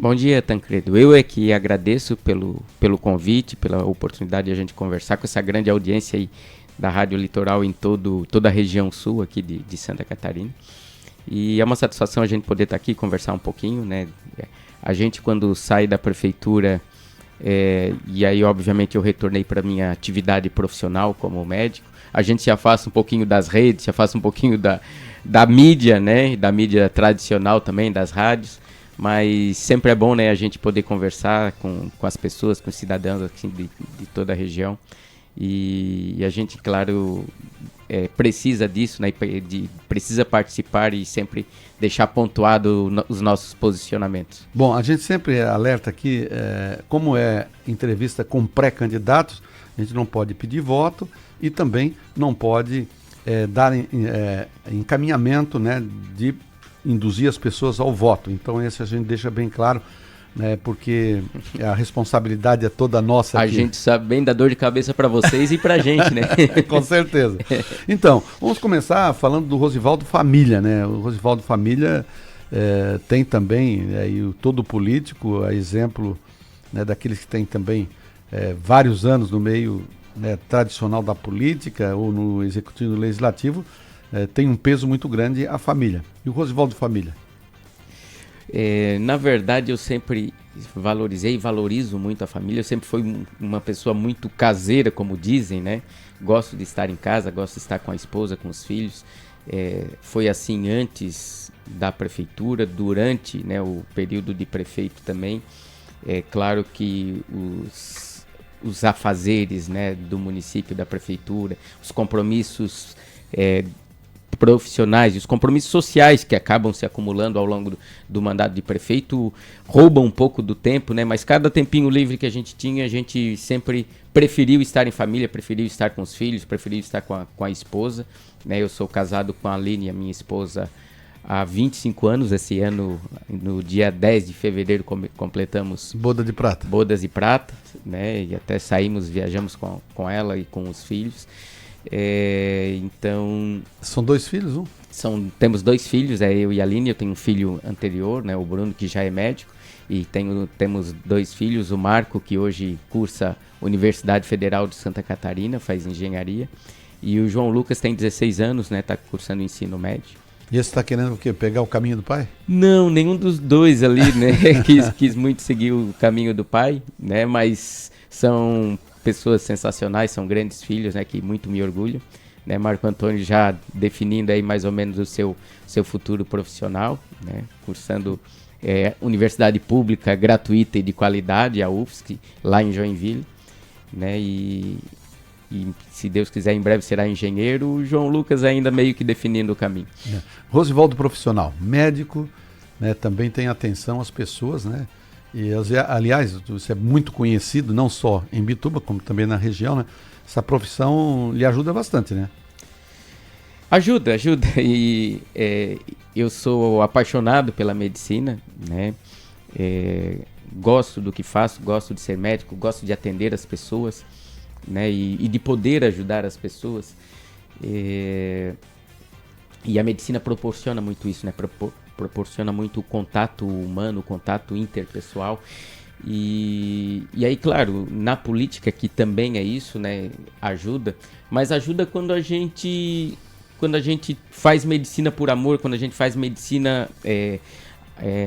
Bom dia, Tancredo. Eu é que agradeço pelo convite, pela oportunidade de a gente conversar com essa grande audiência aí da Rádio Litoral em toda a região sul aqui de Santa Catarina. E é uma satisfação a gente poder estar aqui e conversar um pouquinho, né? A gente, quando sai da prefeitura, e aí, obviamente, eu retornei para minha atividade profissional como médico, a gente se afasta um pouquinho das redes, se afasta um pouquinho da mídia, né? Da mídia tradicional também, das rádios. Mas sempre é bom, né, a gente poder conversar com as pessoas, com os cidadãos assim, de toda a região. E a gente, claro, precisa disso, né, precisa participar e sempre deixar pontuado os nossos posicionamentos. Bom, a gente sempre alerta aqui, como é entrevista com pré-candidatos, a gente não pode pedir voto e também não pode dar encaminhamento, né, de induzir as pessoas ao voto. Então esse a gente deixa bem claro, né, porque a responsabilidade é toda nossa aqui. A gente sabe bem da dor de cabeça para vocês e para a gente, né? Com certeza. Então, vamos começar falando do Rosivaldo Família, né? O Rosivaldo Família tem também todo político, a exemplo, né, daqueles que têm também vários anos no meio, né, tradicional da política ou no executivo e no legislativo, tem um peso muito grande a família. E o Rosivaldo Família? Na verdade, eu sempre valorizei e valorizo muito a família. Eu sempre fui uma pessoa muito caseira, como dizem, né? Gosto de estar em casa, gosto de estar com a esposa, com os filhos. Foi assim antes da prefeitura, durante, né, o período de prefeito também. É claro que os afazeres, né, do município, da prefeitura, os compromissos profissionais e os compromissos sociais que acabam se acumulando ao longo do mandato de prefeito roubam um pouco do tempo, né? Mas cada tempinho livre que a gente tinha, a gente sempre preferiu estar em família, preferiu estar com os filhos, preferiu estar com a esposa, né? Eu sou casado com a Aline, a minha esposa, há 25 anos. Esse ano, no dia 10 de fevereiro, completamos Boda de Prata. Bodas de Prata, né? E até viajamos com ela e com os filhos. Então... São 2 filhos, Temos 2 filhos, eu e a Aline. Eu tenho um filho anterior, né, o Bruno, que já é médico, e temos 2 filhos, o Marco, que hoje cursa Universidade Federal de Santa Catarina, faz engenharia, e o João Lucas tem 16 anos, né, está cursando ensino médio. E esse está querendo o quê? Pegar o caminho do pai? Não, nenhum dos dois ali, né, quis muito seguir o caminho do pai, né, mas são pessoas sensacionais, são grandes filhos, né, que muito me orgulham, né? Marco Antônio já definindo aí mais ou menos o seu futuro profissional, né, cursando universidade pública gratuita e de qualidade, a UFSC, lá em Joinville, né, e se Deus quiser em breve será engenheiro. O João Lucas ainda meio que definindo o caminho. Rosivaldo profissional, médico, né, também tem atenção às pessoas, né? E, aliás, você é muito conhecido, não só em Bituba, como também na região, né? Essa profissão lhe ajuda bastante, né? Ajuda. E eu sou apaixonado pela medicina, né? Gosto do que faço, gosto de ser médico, gosto de atender as pessoas, né? E de poder ajudar as pessoas. E a medicina proporciona muito isso, né? Proporciona muito o contato humano, o contato interpessoal. E aí, claro, na política, que também é isso, né? Ajuda, mas ajuda quando a gente faz medicina por amor, quando a gente faz medicina,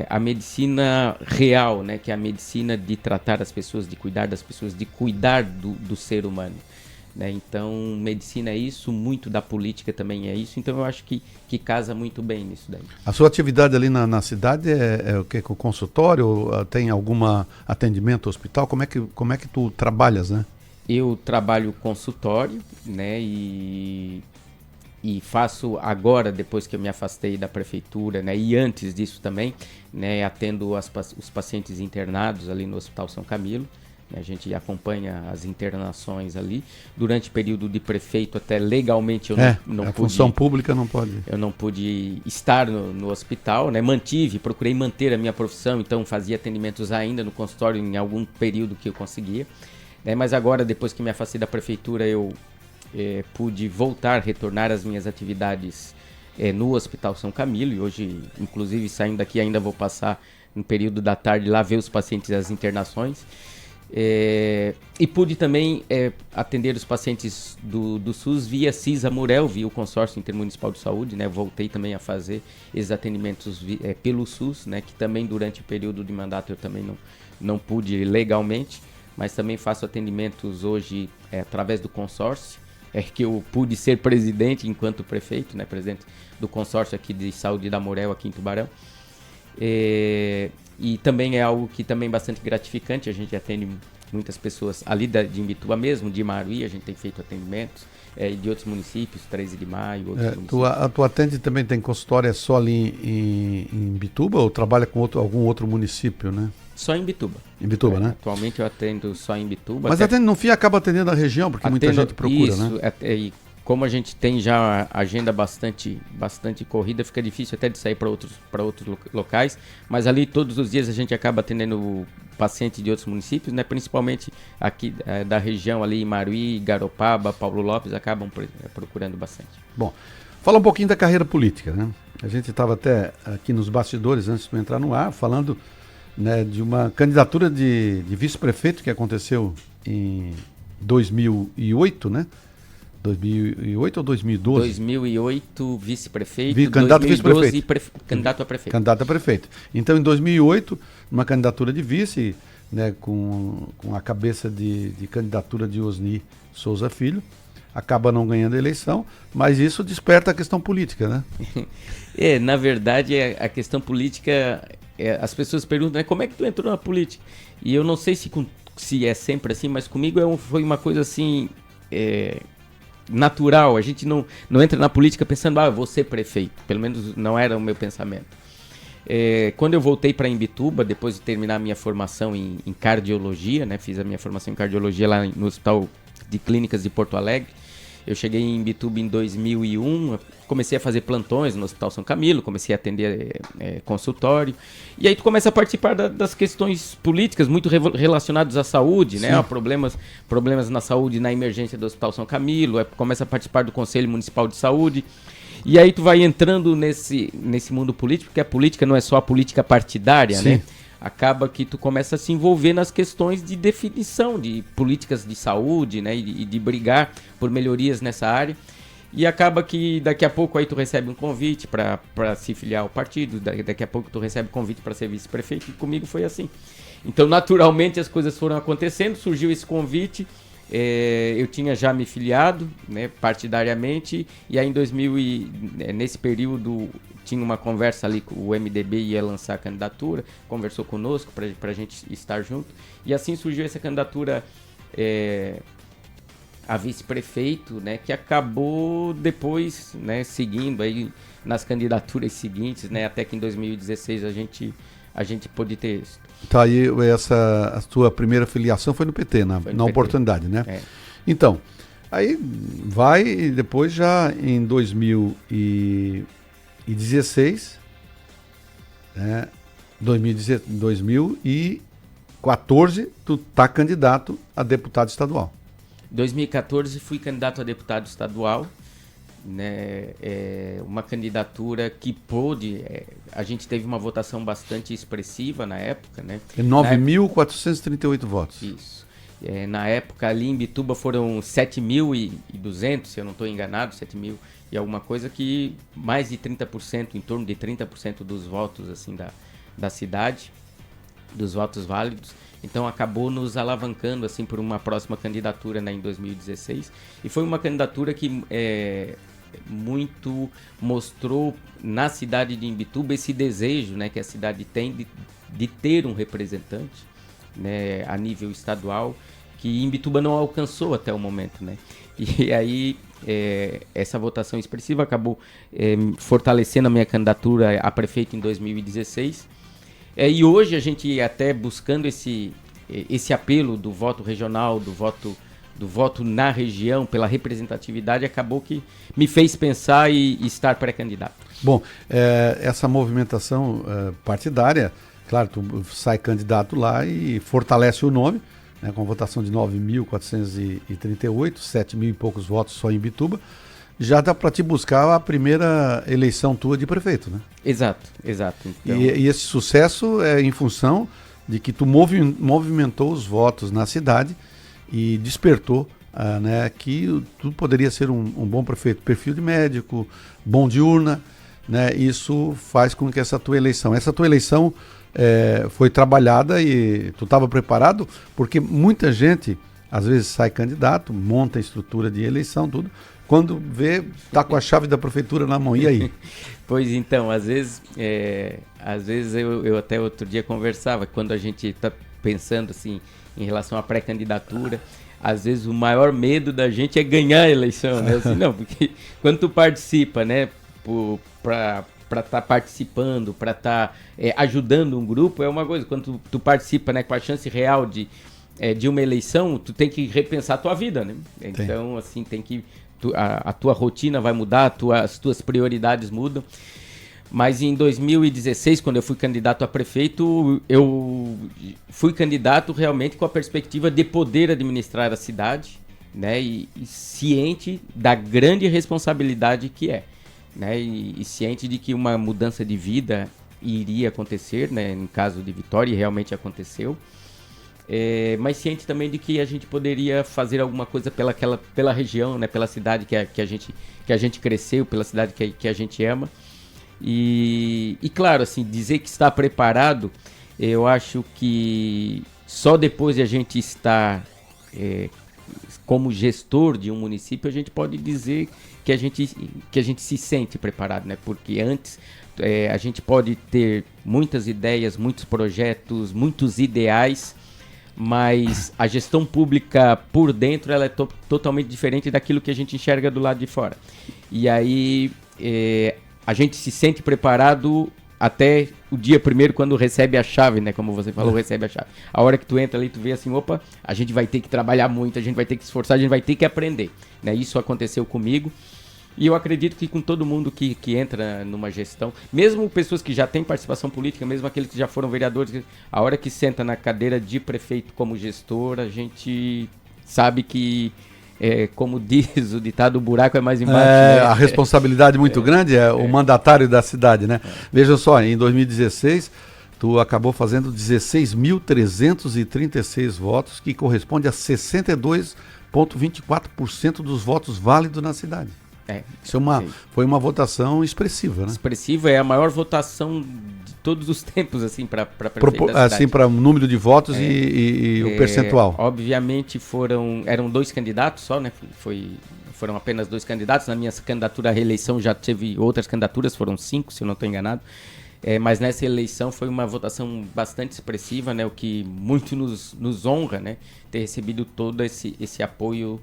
a medicina real, né? Que é a medicina de tratar as pessoas, de cuidar das pessoas, de cuidar do ser humano. Né? Então, medicina é isso, muito da política também é isso, então eu acho que casa muito bem nisso daí. A sua atividade ali na cidade é o que? Com consultório? Tem algum atendimento hospital? Como é que tu trabalhas, né? Eu trabalho consultório, né, e faço agora, depois que eu me afastei da prefeitura, né, e antes disso também, né, atendo os pacientes internados ali no Hospital São Camilo. A gente acompanha as internações ali. Durante o período de prefeito, até legalmente eu não pude... função pública não pode... Eu não pude estar no hospital, né? Procurei manter a minha profissão, então fazia atendimentos ainda no consultório em algum período que eu conseguia. Né? Mas agora, depois que me afastei da prefeitura, eu pude retornar às minhas atividades no Hospital São Camilo. E hoje, inclusive, saindo daqui, ainda vou passar no período da tarde lá ver os pacientes das internações. E pude também atender os pacientes do SUS via CISA-MUREL, via o Consórcio Intermunicipal de Saúde, né? Voltei também a fazer esses atendimentos pelo SUS, né? Que também durante o período de mandato eu também não pude legalmente, mas também faço atendimentos hoje através do consórcio, que eu pude ser presidente enquanto prefeito, né? Presidente do consórcio aqui de saúde da MUREL aqui em Tubarão. E também é algo que também é bastante gratificante, a gente atende muitas pessoas ali de Imbituba mesmo, de Maruí, a gente tem feito atendimentos, e de outros municípios, 13 de Maio, outros municípios. Tu atende também, tem consultória só ali em Imbituba ou trabalha com algum outro município, né? Só em Imbituba. Imbituba, né? Atualmente eu atendo só em Imbituba. Mas no fim acaba atendendo a região, porque muita gente procura, isso, né? E como a gente tem já a agenda bastante corrida, fica difícil até de sair para outros locais, mas ali todos os dias a gente acaba atendendo pacientes de outros municípios, né? Principalmente aqui da região ali, Maruí, Garopaba, Paulo Lopes, acabam procurando bastante. Bom, fala um pouquinho da carreira política, né? A gente estava até aqui nos bastidores, antes de entrar no ar, falando, né, de uma candidatura de vice-prefeito que aconteceu em 2008, né? 2008 ou 2012? 2008, vice-prefeito. Candidato a vice-prefeito. Candidato a prefeito. Candidato a prefeito. Então, em 2008, uma candidatura de vice, né, com a cabeça de candidatura de Osni Souza Filho, acaba não ganhando a eleição, mas isso desperta a questão política, né? Na verdade, a questão política, as pessoas perguntam, né, como é que tu entrou na política? E eu não sei se é sempre assim, mas comigo foi uma coisa assim... natural, a gente não entra na política pensando, eu vou ser prefeito, pelo menos não era o meu pensamento. Quando eu voltei para Imbituba, depois de terminar a minha formação em cardiologia, né, fiz a minha formação em cardiologia lá no Hospital de Clínicas de Porto Alegre, eu cheguei em Imbituba em 2001, comecei a fazer plantões no Hospital São Camilo, comecei a atender consultório, e aí tu começa a participar das questões políticas muito relacionadas à saúde, né? Problemas na saúde, na emergência do Hospital São Camilo, começa a participar do Conselho Municipal de Saúde, e aí tu vai entrando nesse mundo político, porque a política não é só a política partidária, Sim. né? Acaba que tu começa a se envolver nas questões de definição de políticas de saúde, né, e de brigar por melhorias nessa área. E acaba que daqui a pouco aí tu recebe um convite para se filiar ao partido, daqui a pouco tu recebe convite para ser vice-prefeito, e comigo foi assim. Então, naturalmente, as coisas foram acontecendo, surgiu esse convite, eu tinha já me filiado, né, partidariamente, e aí nesse período tinha uma conversa ali com o MDB, ia lançar a candidatura, conversou conosco para a gente estar junto, e assim surgiu essa candidatura a vice-prefeito, né, que acabou depois, né, seguindo aí nas candidaturas seguintes, né, até que em 2016 a gente pôde ter isso. Tá aí, a tua primeira filiação foi no PT, na PT. Oportunidade, né? Então, aí vai e depois já em 2016, né, 2014, tu tá candidato a deputado estadual. 2014 fui candidato a deputado estadual, né, uma candidatura que pôde, a gente teve uma votação bastante expressiva na época, né? 9.438 votos. Isso. Na época ali em Imbituba foram 7.200, se eu não estou enganado, 7.000 e alguma coisa, que mais de 30%, em torno de 30% dos votos assim da cidade, dos votos válidos. Então acabou nos alavancando assim por uma próxima candidatura, né, em 2016. E foi uma candidatura que muito mostrou na cidade de Imbituba esse desejo, né, que a cidade tem de ter um representante, né, a nível estadual, que Imbituba não alcançou até o momento, né? E aí essa votação expressiva acabou fortalecendo a minha candidatura a prefeito em 2016. E hoje a gente até buscando esse apelo do voto regional, do voto na região, pela representatividade, acabou que me fez pensar e estar pré-candidato. Bom, essa movimentação partidária, claro, tu sai candidato lá e fortalece o nome, né, com votação de 9.438, 7.000 e poucos votos só em Imbituba, já dá para te buscar a primeira eleição tua de prefeito, né? Exato. Então... E esse sucesso é em função de que tu movimentou os votos na cidade e despertou né, que tu poderia ser um bom prefeito, perfil de médico, bom de urna, né? Isso faz com que essa tua eleição foi trabalhada e tu estava preparado, porque muita gente às vezes sai candidato, monta a estrutura de eleição, tudo, quando vê, tá com a chave da prefeitura na mão, e aí? Pois então, às vezes eu até outro dia conversava, quando a gente está pensando assim, em relação à pré-candidatura, às vezes o maior medo da gente é ganhar a eleição, né? Assim, não, porque quando tu participa, né, para estar participando, para estar ajudando um grupo, é uma coisa. Quando tu participa, né, com a chance real de uma eleição, tu tem que repensar a tua vida, né? Então, assim, tem que... A tua rotina vai mudar, as tuas prioridades mudam. Mas em 2016, quando eu fui candidato a prefeito, eu fui candidato realmente com a perspectiva de poder administrar a cidade, né? E ciente da grande responsabilidade que é, né? E ciente de que uma mudança de vida iria acontecer, né? Em caso de vitória, e realmente aconteceu. Mas ciente também de que a gente poderia fazer alguma coisa pela região, né? Pela cidade que a gente cresceu, pela cidade que a gente ama. E claro, assim, dizer que está preparado, eu acho que só depois de a gente estar como gestor de um município, a gente pode dizer que a gente se sente preparado, né? Porque antes a gente pode ter muitas ideias, muitos projetos, muitos ideais, mas a gestão pública por dentro ela é totalmente diferente daquilo que a gente enxerga do lado de fora. E aí a gente se sente preparado até o dia primeiro, quando recebe a chave, né? Como você falou, recebe a chave. A hora que tu entra ali, tu vê assim, opa, a gente vai ter que trabalhar muito, a gente vai ter que se esforçar, a gente vai ter que aprender, né? Isso aconteceu comigo. E eu acredito que com todo mundo que entra numa gestão, mesmo pessoas que já têm participação política, mesmo aqueles que já foram vereadores, a hora que senta na cadeira de prefeito como gestor, a gente sabe que, como diz o ditado, o buraco é mais embaixo. Né? A responsabilidade muito grande o mandatário da cidade, né? Veja só, em 2016, tu acabou fazendo 16.336 votos, que corresponde a 62,24% dos votos válidos na cidade. Isso foi uma votação expressiva, né? Expressiva, é a maior votação de todos os tempos, assim, para prefeito da cidade. Assim, para o número de votos e o percentual. Obviamente eram 2 candidatos só, né? Foram apenas 2 candidatos. Na minha candidatura à reeleição já teve outras candidaturas, foram 5, se eu não estou enganado. Mas nessa eleição foi uma votação bastante expressiva, né? O que muito nos honra, né? Ter recebido todo esse apoio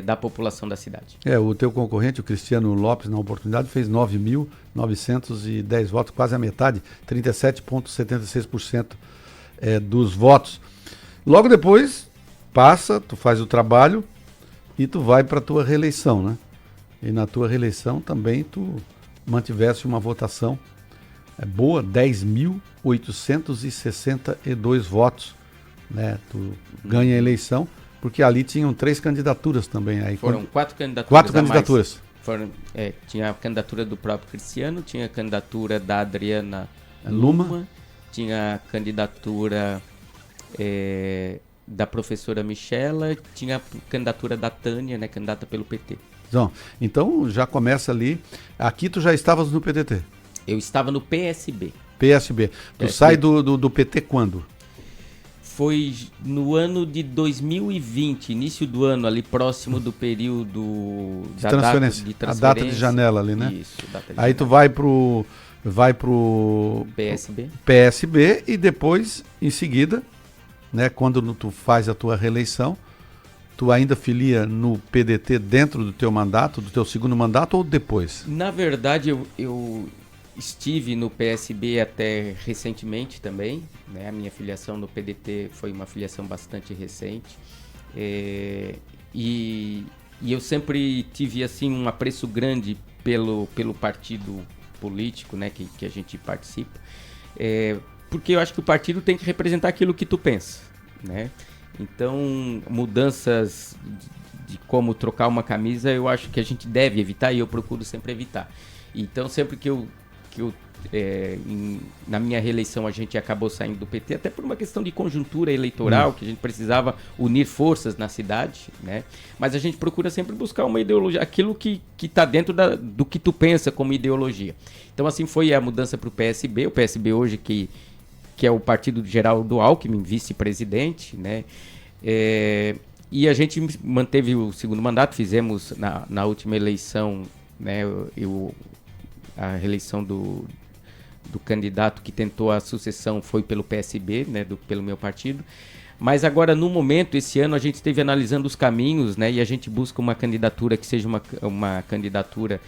da população da cidade. O teu concorrente, o Cristiano Lopes, na oportunidade, fez 9.910 votos, quase a metade, 37,76% dos votos. Logo depois, tu faz o trabalho e tu vai para a tua reeleição, né? E na tua reeleição também tu mantivesse uma votação boa, 10.862 votos, né? Tu ganha a eleição, porque ali tinham 3 candidaturas também. Aí foram 4 candidaturas. 4 candidaturas. Tinha a candidatura do próprio Cristiano, tinha a candidatura da Adriana Luma, tinha a candidatura da professora Michela, tinha a candidatura da Tânia, né, candidata pelo PT. Então já começa ali. Aqui tu já estavas no PDT? Eu estava no PSB. Tu sai do PT quando? Foi no ano de 2020, início do ano, ali próximo do período da data de transferência. A data de janela ali, né? Isso, data de Aí janela. Tu vai pro PSB e depois, em seguida, né, quando tu faz a tua reeleição, tu ainda filia no PDT dentro do teu mandato, do teu segundo mandato, ou depois? Na verdade, eu estive no PSB até recentemente também, né? A minha filiação no PDT foi uma filiação bastante recente. E eu sempre tive assim um apreço grande pelo partido político, né, que a gente participa. Porque eu acho que o partido tem que representar aquilo que tu pensa, né? Então, mudanças de como trocar uma camisa, eu acho que a gente deve evitar e eu procuro sempre evitar. Então, sempre que eu na minha reeleição a gente acabou saindo do PT, até por uma questão de conjuntura eleitoral, que a gente precisava unir forças na cidade, né? Mas a gente procura sempre buscar uma ideologia, aquilo que está dentro do que tu pensa como ideologia. Então assim foi a mudança para o PSB hoje que é o partido de Geraldo Alckmin, vice-presidente, né? E a gente manteve o segundo mandato, fizemos na última eleição, né, a reeleição do candidato que tentou a sucessão foi pelo PSB, né, pelo meu partido. Mas agora, no momento, esse ano, a gente esteve analisando os caminhos, né, e a gente busca uma candidatura que seja uma candidatura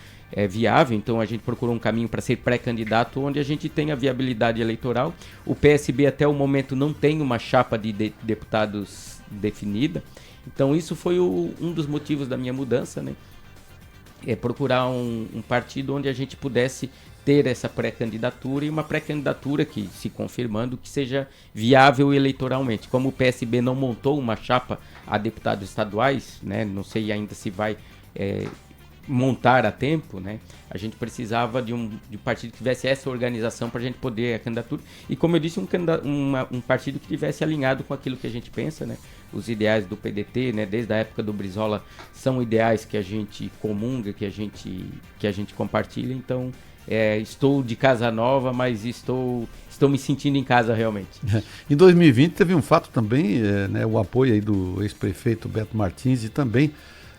viável. Então, a gente procurou um caminho para ser pré-candidato, onde a gente tenha viabilidade eleitoral. O PSB, até o momento, não tem uma chapa de deputados definida. Então, isso foi um dos motivos da minha mudança, né? Procurar um partido onde a gente pudesse ter essa pré-candidatura e uma pré-candidatura que, se confirmando, que seja viável eleitoralmente. Como o PSB não montou uma chapa a deputados estaduais, né, não sei ainda se vai montar a tempo, né, a gente precisava de um partido que tivesse essa organização para a gente poder a candidatura. E como eu disse, um partido que tivesse alinhado com aquilo que a gente pensa, né, os ideais do PDT, né, desde a época do Brizola, são ideais que a gente comunga, que a gente compartilha. Então, estou de casa nova, mas estou me sentindo em casa realmente. Em 2020 teve um fato também, né, o apoio aí do ex-prefeito Beto Martins e também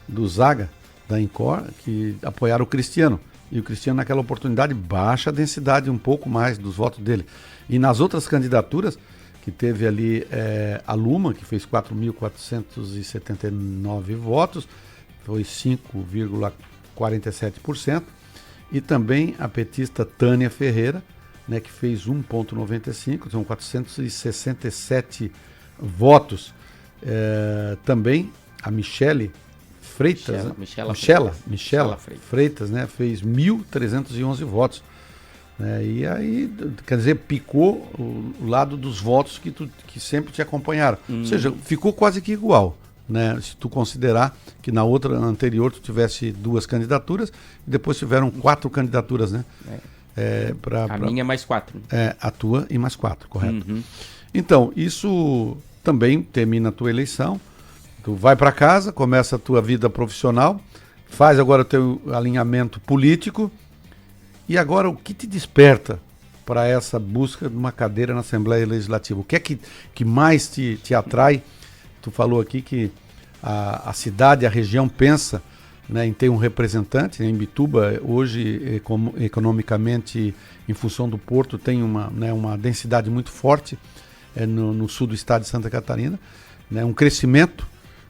do Zaga, da Incor, que apoiaram o Cristiano. E o Cristiano, naquela oportunidade, baixa a densidade um pouco mais dos votos dele. E nas outras candidaturas, que teve ali a Luma, que fez 4.479 votos, foi 5,47%. E também a petista Tânia Ferreira, né, que fez 1,95, são 467 votos. Também a Michele Freitas, Michela Freitas, né, fez 1.311 votos. E aí, quer dizer, picou o lado dos votos que sempre te acompanharam. Ou seja, ficou quase que igual. Né, se tu considerar que na outra anterior tu tivesse 2 candidaturas e depois tiveram 4 candidaturas, né? Minha mais 4. A tua e mais 4, correto? Uhum. Então, isso também termina a tua eleição, tu vai para casa, começa a tua vida profissional, faz agora o teu alinhamento político, e agora o que te desperta para essa busca de uma cadeira na Assembleia Legislativa? O que é que mais te atrai? Tu falou aqui que a cidade, a região pensa, né, em ter um representante. Em Imbituba, hoje, economicamente, em função do porto, tem uma densidade muito forte no sul do estado de Santa Catarina, né, um crescimento,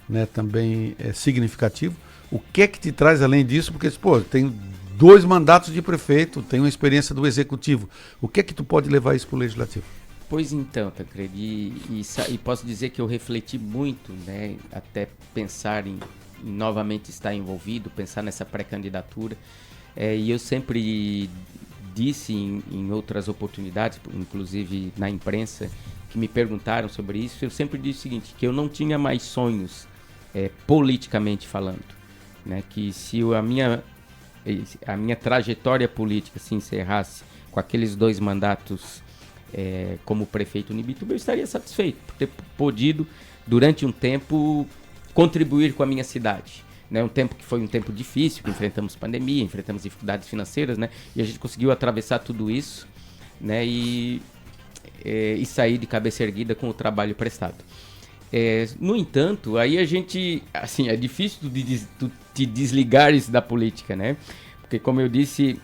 né, também significativo. O que é que te traz além disso? Porque, tem 2 mandatos de prefeito, tem uma experiência do executivo. O que é que tu pode levar isso para o legislativo? Pois então, Tancredi, e posso dizer que eu refleti muito, né, até pensar em novamente estar envolvido, pensar nessa pré-candidatura, e eu sempre disse em outras oportunidades, inclusive na imprensa, que me perguntaram sobre isso, eu sempre disse o seguinte, que eu não tinha mais sonhos politicamente falando, né, que se a minha trajetória política se encerrasse com aqueles 2 mandatos como prefeito em Imbituba, eu estaria satisfeito por ter podido, durante um tempo, contribuir com a minha cidade. Né? Um tempo que foi um tempo difícil, que enfrentamos pandemia, enfrentamos dificuldades financeiras, né? E a gente conseguiu atravessar tudo isso, né? E sair de cabeça erguida com o trabalho prestado. No entanto, aí a gente, assim, é difícil tu te desligares da política, né? Porque, como eu disse,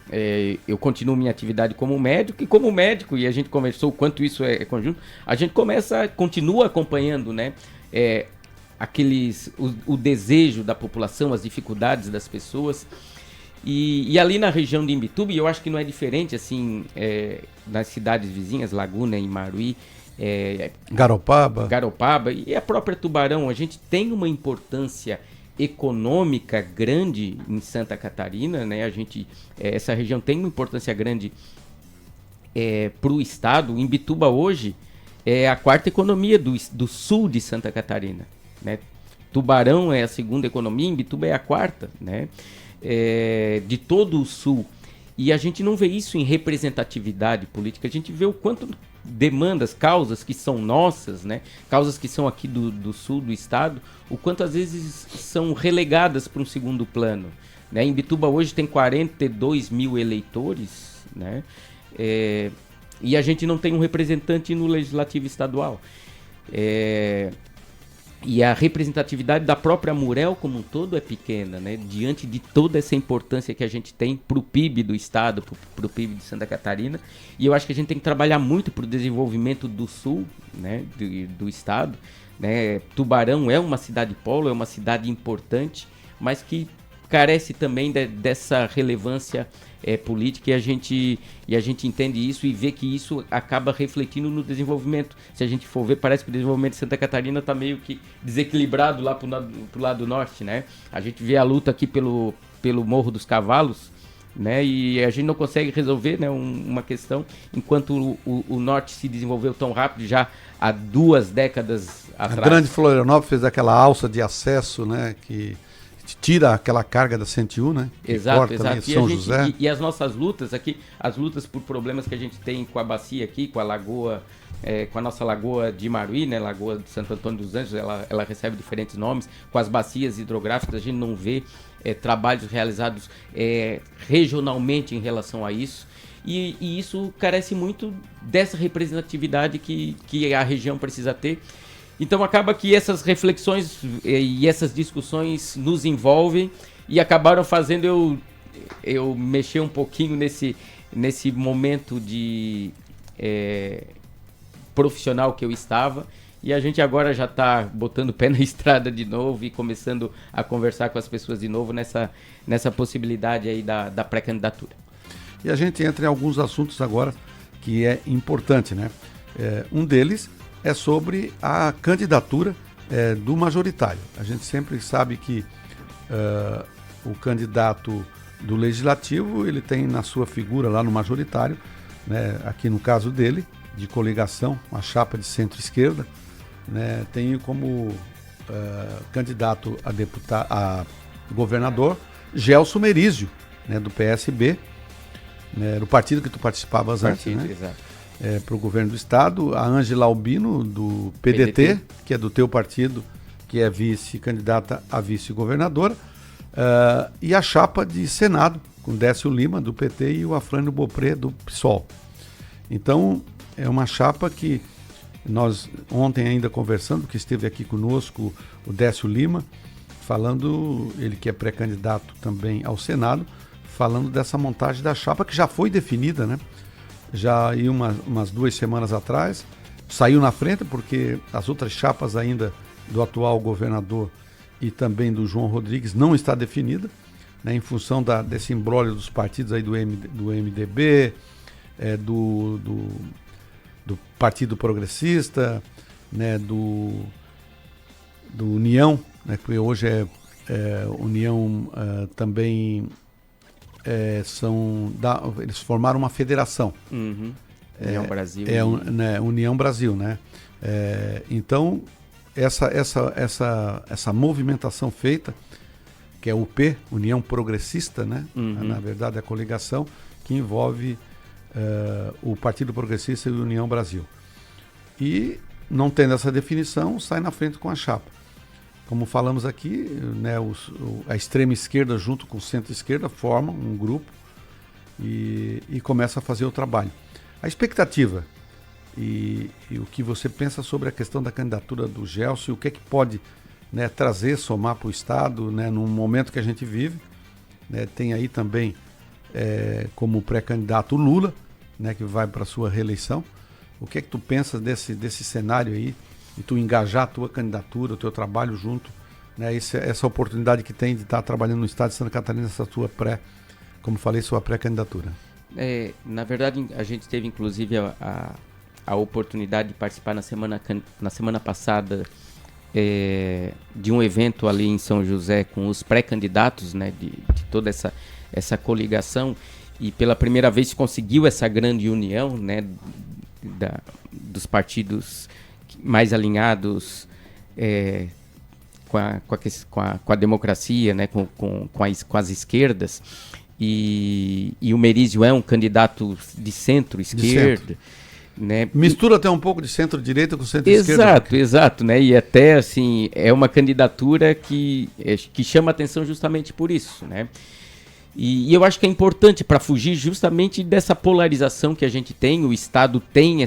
eu continuo minha atividade como médico, e a gente conversou o quanto isso é conjunto, a gente continua acompanhando, né, o desejo da população, as dificuldades das pessoas, e ali na região de Imbituba, e eu acho que não é diferente, assim, nas cidades vizinhas, Laguna e Maruí, Garopaba e a própria Tubarão, a gente tem uma importância econômica grande em Santa Catarina, né? Essa região tem uma importância grande para o estado. Imbituba hoje é a 4ª economia do sul de Santa Catarina, né? Tubarão é a segunda economia, Imbituba é a quarta, né? De todo o sul. E a gente não vê isso em representatividade política, a gente vê o quanto demandas, causas que são nossas, né? Causas que são aqui do sul do estado, o quanto às vezes são relegadas para um segundo plano. Né? Imbituba hoje tem 42 mil eleitores, né? E a gente não tem um representante no legislativo estadual. E a representatividade da própria Murel como um todo é pequena, né? Diante de toda essa importância que a gente tem para o PIB do estado, para o PIB de Santa Catarina. E eu acho que a gente tem que trabalhar muito para o desenvolvimento do sul, né? do estado. Né? Tubarão é uma cidade polo, é uma cidade importante, mas que carece também dessa relevância política, e a gente entende isso e vê que isso acaba refletindo no desenvolvimento. Se a gente for ver, parece que o desenvolvimento de Santa Catarina está meio que desequilibrado lá pro lado norte, né? A gente vê a luta aqui pelo Morro dos Cavalos, né? E a gente não consegue resolver, né, uma questão, enquanto o norte se desenvolveu tão rápido já há 2 décadas atrás. A grande Florianópolis fez aquela alça de acesso, né, que tira aquela carga da 101, né? Exato. São José. E as nossas lutas aqui, as lutas por problemas que a gente tem com a bacia aqui, com a lagoa, com a nossa lagoa de Maruí, né? Lagoa de Santo Antônio dos Anjos, ela recebe diferentes nomes, com as bacias hidrográficas, a gente não vê trabalhos realizados regionalmente em relação a isso. E isso carece muito dessa representatividade que a região precisa ter. Então acaba que essas reflexões e essas discussões nos envolvem e acabaram fazendo eu mexer um pouquinho nesse momento de profissional que eu estava, e a gente agora já está botando o pé na estrada de novo e começando a conversar com as pessoas de novo nessa possibilidade aí da pré-candidatura. E a gente entra em alguns assuntos agora que é importante, né? Um deles é sobre a candidatura do majoritário. A gente sempre sabe que o candidato do legislativo, ele tem na sua figura lá no majoritário, né, aqui no caso dele, de coligação, uma chapa de centro-esquerda, né, tem como candidato a governador Gelson Merizio, né, do PSB, né, do partido que tu participavas antes, né? Exato. Para o governo do estado, a Ângela Albino, do PDT, que é do teu partido, que é vice-candidata a vice-governadora, e a chapa de Senado, com Décio Lima, do PT, e o Afrânio Beaupré, do PSOL. Então, é uma chapa que nós, ontem ainda conversando, que esteve aqui conosco, o Décio Lima, falando, ele que é pré-candidato também ao Senado, falando dessa montagem da chapa, que já foi definida, né? Já aí umas 2 semanas atrás, saiu na frente porque as outras chapas ainda do atual governador e também do João Rodrigues não está definida, né, em função desse imbróglio dos partidos aí do MDB, do Partido Progressista, né, do União, né, que hoje União também... eles formaram uma federação. Uhum. União Brasil. Né, União Brasil, né? Então, essa movimentação feita, que é o UP, União Progressista, né? Uhum. Na verdade, é a coligação que envolve o Partido Progressista e a União Brasil. E, não tendo essa definição, sai na frente com a chapa. Como falamos aqui, né, a extrema esquerda junto com o centro-esquerda formam um grupo e começa a fazer o trabalho. A expectativa e o que você pensa sobre a questão da candidatura do Gelson e o que é que pode, né, trazer, somar para o Estado, né, num momento que a gente vive, né, tem aí também como pré-candidato o Lula, né, que vai para a sua reeleição. O que é que tu pensa desse cenário aí? E tu engajar a tua candidatura, o teu trabalho junto, né? Essa oportunidade que tem de estar trabalhando no estado de Santa Catarina, essa tua como falei, sua pré-candidatura. Na verdade, a gente teve inclusive a oportunidade de participar na semana passada de um evento ali em São José com os pré-candidatos, né, de toda essa coligação, e pela primeira vez conseguiu essa grande união, né, dos partidos mais alinhados com a democracia, né, com as esquerdas, e o Merizio é um candidato de centro-esquerda. Né? Mistura até um pouco de centro-direita com centro-esquerda. Exato, né? E até assim, é uma candidatura que chama atenção justamente por isso, né? E eu acho que é importante para fugir justamente dessa polarização que a gente tem. O Estado tem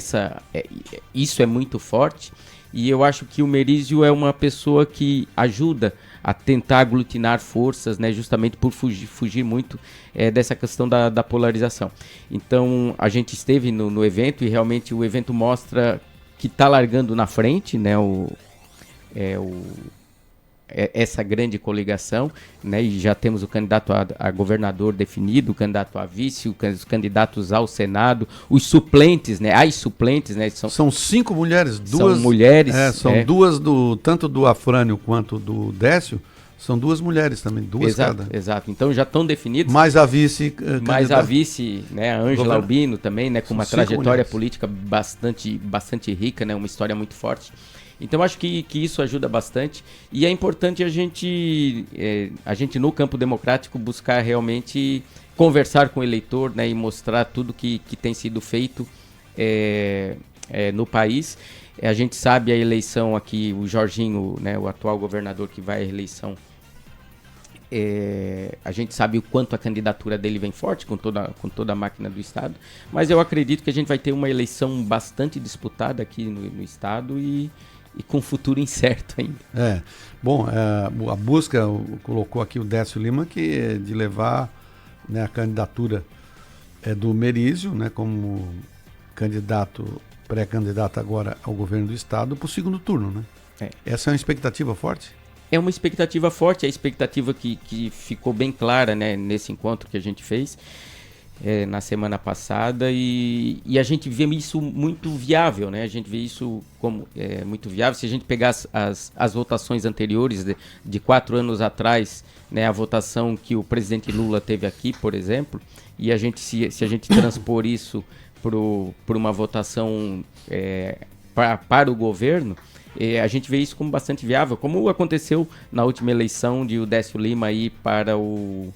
isso é muito forte, e eu acho que o Merizio é uma pessoa que ajuda a tentar aglutinar forças, né, justamente por fugir muito dessa questão da polarização. Então, a gente esteve no evento, e realmente o evento mostra que está largando na frente, né, essa grande coligação, né, e já temos o candidato a governador definido, o candidato a vice, os candidatos ao Senado, os suplentes, né, as suplentes, né, são 5 mulheres, são mulheres, duas tanto do Afrânio quanto do Décio, são 2 mulheres também, 2 cada. Exato, então já estão definidos. Mais a vice, né, a Ângela Albino também, né, com uma trajetória política bastante rica, né, uma história muito forte. Então acho que isso ajuda bastante, e é importante a gente no campo democrático buscar realmente conversar com o eleitor, né, e mostrar tudo que tem sido feito no país. A gente sabe a eleição aqui, o Jorginho, né, o atual governador que vai à eleição, a gente sabe o quanto a candidatura dele vem forte com toda a máquina do Estado, mas eu acredito que a gente vai ter uma eleição bastante disputada aqui no Estado e com futuro incerto ainda. Bom, a busca colocou aqui o Décio Lima de levar, né, a candidatura do Merizio, né, como pré-candidato agora ao governo do Estado para o segundo turno, né? Essa é uma expectativa forte? É uma expectativa forte, a expectativa que ficou bem clara, né, nesse encontro que a gente fez na semana passada, e a gente vê isso muito viável, né? A gente vê isso como muito viável. Se a gente pegar as votações anteriores de 4 anos atrás, né, a votação que o presidente Lula teve aqui, por exemplo, e se a gente transpor isso por uma votação para o governo, a gente vê isso como bastante viável, como aconteceu na última eleição de o Décio Lima ir para o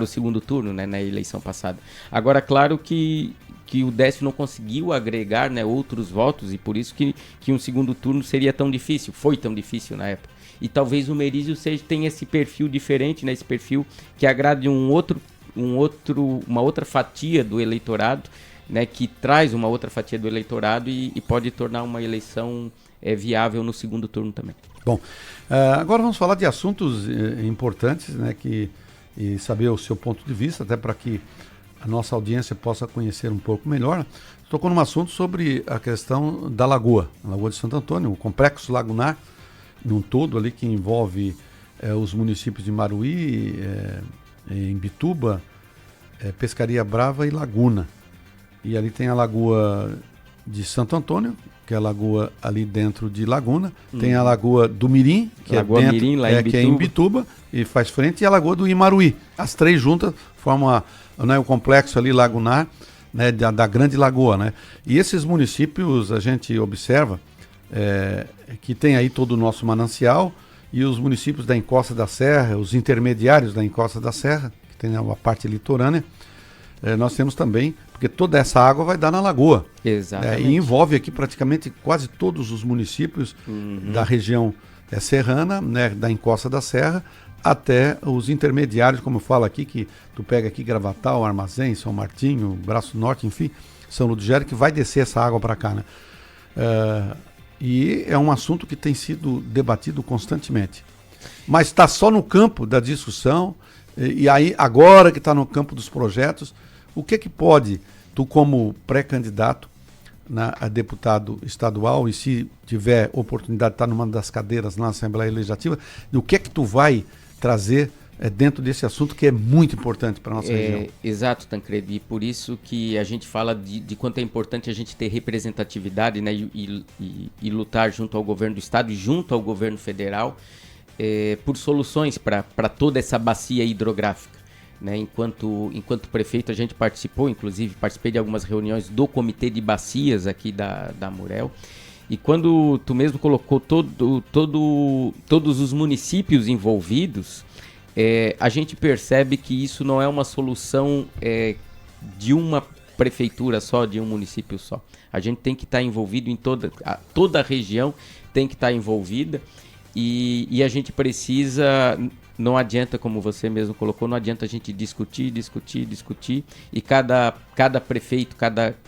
segundo turno, né, na eleição passada. Agora, claro que o Décio não conseguiu agregar, né, outros votos, e por isso que um segundo turno seria tão difícil, foi tão difícil na época. E talvez o Merizio tenha esse perfil diferente, né, esse perfil que agrade uma outra fatia do eleitorado, né, que traz uma outra fatia do eleitorado e pode tornar uma eleição viável no segundo turno também. Bom, agora vamos falar de assuntos importantes, né, e saber o seu ponto de vista, até para que a nossa audiência possa conhecer um pouco melhor. Tocou num assunto sobre a questão da Lagoa, a Lagoa de Santo Antônio, o complexo lagunar, num todo ali que envolve os municípios de Maruí, Imbituba, Pescaria Brava e Laguna. E ali tem a Lagoa de Santo Antônio, que é a lagoa ali dentro de Laguna. Tem a Lagoa do Mirim, que Mirim, lá que é em Imbituba, e faz frente, e a Lagoa do Imaruí. As 3 juntas formam né, o complexo ali lagunar, né, da Grande Lagoa, né? E esses municípios, a gente observa que tem aí todo o nosso manancial, e os municípios da Encosta da Serra, os intermediários da Encosta da Serra, que tem a parte litorânea, nós temos também, porque toda essa água vai dar na lagoa. Exatamente. E envolve aqui praticamente quase todos os municípios da região serrana, né, da Encosta da Serra, até os intermediários, como eu falo aqui, que tu pega aqui Gravatal, Armazém, São Martinho, Braço Norte, enfim, São Ludgero, que vai descer essa água para cá, né? E é um assunto que tem sido debatido constantemente. Mas está só no campo da discussão, e aí agora que está no campo dos projetos, o que pode, tu como pré-candidato a deputado estadual, e se tiver oportunidade de estar numa das cadeiras na Assembleia Legislativa, o que tu vai trazer dentro desse assunto que é muito importante para a nossa região? Exato, Tancredo, e por isso que a gente fala de quanto é importante a gente ter representatividade, né, e lutar junto ao governo do estado e junto ao governo federal por soluções para toda essa bacia hidrográfica. Né, enquanto prefeito, a gente participei de algumas reuniões do Comitê de Bacias aqui da Amurel, E quando tu mesmo colocou todos os municípios envolvidos, a gente percebe que isso não é uma solução de uma prefeitura só, de um município só. A gente tem que estar envolvido em toda a região, tem que estar envolvida, e a gente precisa, não adianta, como você mesmo colocou, não adianta a gente discutir, e cada prefeito,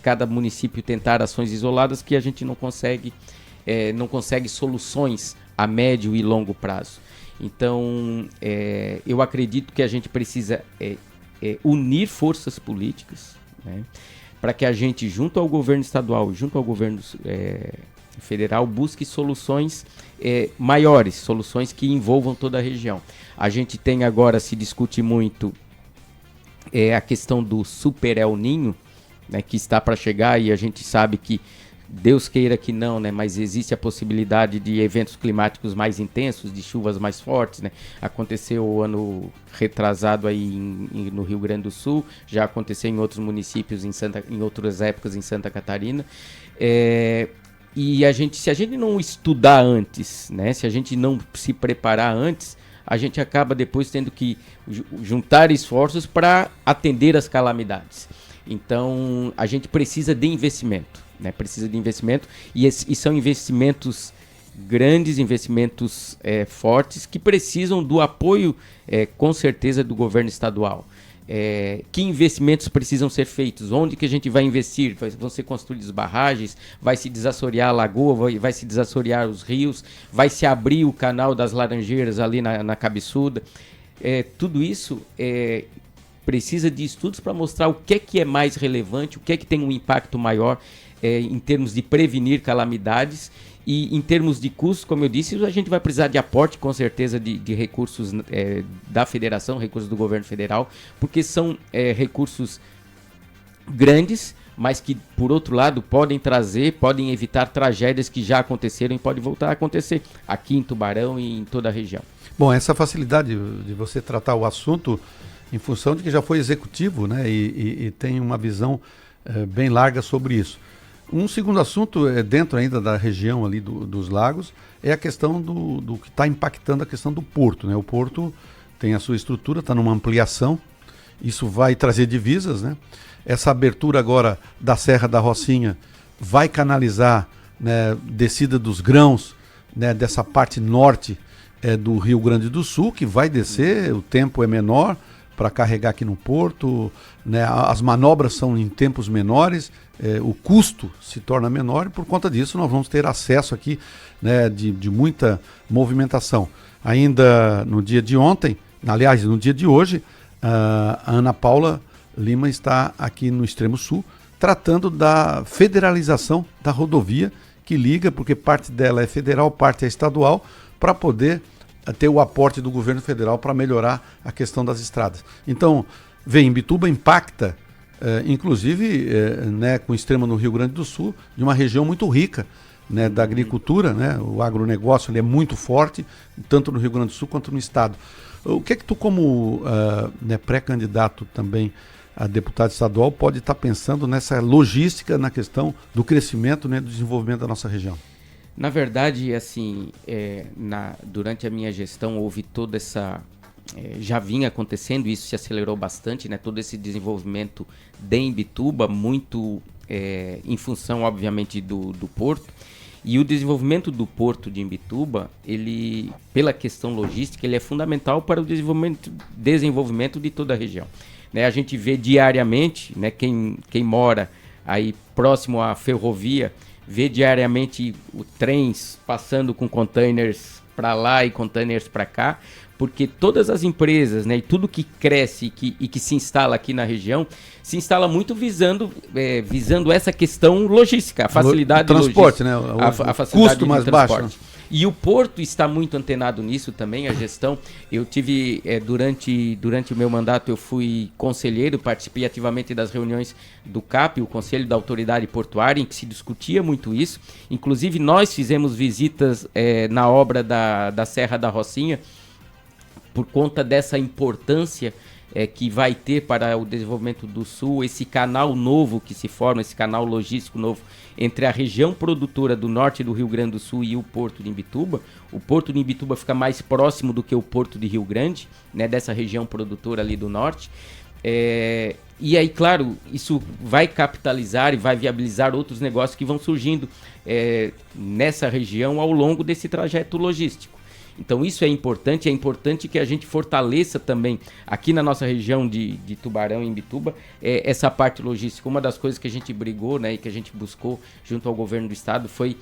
cada município tentar ações isoladas, que a gente não consegue soluções a médio e longo prazo. Então, eu acredito que a gente precisa unir forças políticas, né, para que a gente, junto ao governo estadual, junto ao governo federal, busque soluções maiores, soluções que envolvam toda a região. A gente tem agora, se discute muito a questão do Super El Niño, né, que está para chegar, e a gente sabe que Deus queira que não, né? Mas existe a possibilidade de eventos climáticos mais intensos, de chuvas mais fortes, né? Aconteceu o ano retrasado aí no Rio Grande do Sul, já aconteceu em outros municípios, em outras épocas em Santa Catarina. E se a gente não estudar antes, né? Se a gente não se preparar antes, a gente acaba depois tendo que juntar esforços para atender as calamidades. Então, a gente precisa de investimento. Né, precisa de investimento, e são investimentos grandes, investimentos fortes, que precisam do apoio, com certeza, do governo estadual. Que investimentos precisam ser feitos? Onde que a gente vai investir? Vão ser construídas barragens? Vai se desassorear a lagoa? Vai se desassorear os rios? Vai se abrir o canal das Laranjeiras ali na Cabeçuda? Tudo isso precisa de estudos para mostrar o que é mais relevante, o que tem um impacto maior em termos de prevenir calamidades, e em termos de custos, como eu disse, a gente vai precisar de aporte, com certeza, de recursos da federação, recursos do governo federal, porque são recursos grandes, mas que, por outro lado, podem evitar tragédias que já aconteceram e podem voltar a acontecer aqui em Tubarão e em toda a região. Bom, essa facilidade de você tratar o assunto em função de que já foi executivo, né, e tem uma visão bem larga sobre isso. Um segundo assunto, dentro ainda da região ali dos lagos, é a questão do que está impactando a questão do porto, né? O porto tem a sua estrutura, está numa ampliação, isso vai trazer divisas, né? Essa abertura agora da Serra da Rocinha vai canalizar, né, descida dos grãos, né, dessa parte norte do Rio Grande do Sul, que vai descer, o tempo é menor para carregar aqui no porto, né? As manobras são em tempos menores, o custo se torna menor, e por conta disso nós vamos ter acesso aqui, né, de muita movimentação. Ainda no dia de ontem, aliás, no dia de hoje, a Ana Paula Lima está aqui no extremo sul, tratando da federalização da rodovia que liga, porque parte dela é federal, parte é estadual, para poder ter o aporte do governo federal para melhorar a questão das estradas. Então, Imbituba impacta, inclusive, né, com o extremo no Rio Grande do Sul, de uma região muito rica, né, da agricultura, né, o agronegócio ele é muito forte, tanto no Rio Grande do Sul quanto no estado. O que é que tu, como né, pré-candidato também a deputado estadual, pode estar pensando nessa logística, na questão do crescimento, né, do desenvolvimento da nossa região? Na verdade, assim, durante a minha gestão houve toda essa... já vinha acontecendo, isso se acelerou bastante, né? Todo esse desenvolvimento de Imbituba, muito em função, obviamente, do porto. E o desenvolvimento do porto de Imbituba, ele, pela questão logística, ele é fundamental para o desenvolvimento de toda a região. Né? A gente vê diariamente, né, quem mora aí próximo à ferrovia, vê diariamente trens passando com containers para lá e containers para cá, porque todas as empresas, né, e tudo que cresce e que se instala aqui na região, se instala muito visando essa questão logística, a facilidade do transporte, logística, né? a facilidade custo mais baixo. Né? E o porto está muito antenado nisso também, a gestão. Eu tive, durante o meu mandato, eu fui conselheiro, participei ativamente das reuniões do CAP, o Conselho da Autoridade Portuária, em que se discutia muito isso. Inclusive, nós fizemos visitas na obra da Serra da Rocinha, por conta dessa importância que vai ter para o desenvolvimento do Sul, esse canal novo que se forma, esse canal logístico novo entre a região produtora do norte do Rio Grande do Sul e o Porto de Imbituba. O Porto de Imbituba fica mais próximo do que o Porto de Rio Grande, né, dessa região produtora ali do norte. E aí, claro, isso vai capitalizar e vai viabilizar outros negócios que vão surgindo nessa região ao longo desse trajeto logístico. Então isso é importante que a gente fortaleça também aqui na nossa região de Tubarão e Imbituba essa parte logística. Uma das coisas que a gente brigou, né, e que a gente buscou junto ao governo do estado foi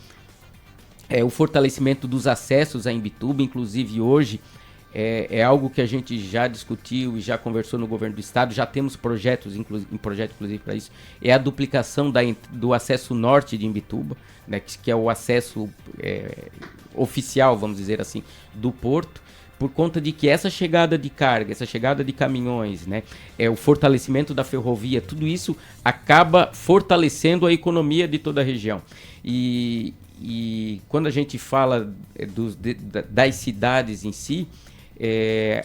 o fortalecimento dos acessos a Imbituba. Inclusive hoje é algo que a gente já discutiu e já conversou no governo do estado, já temos projetos, inclusive para isso, é a duplicação do acesso norte de Imbituba, né, que é o acesso oficial, vamos dizer assim, do porto, por conta de que essa chegada de carga, essa chegada de caminhões, né, o fortalecimento da ferrovia, tudo isso acaba fortalecendo a economia de toda a região. E quando a gente fala das cidades em si,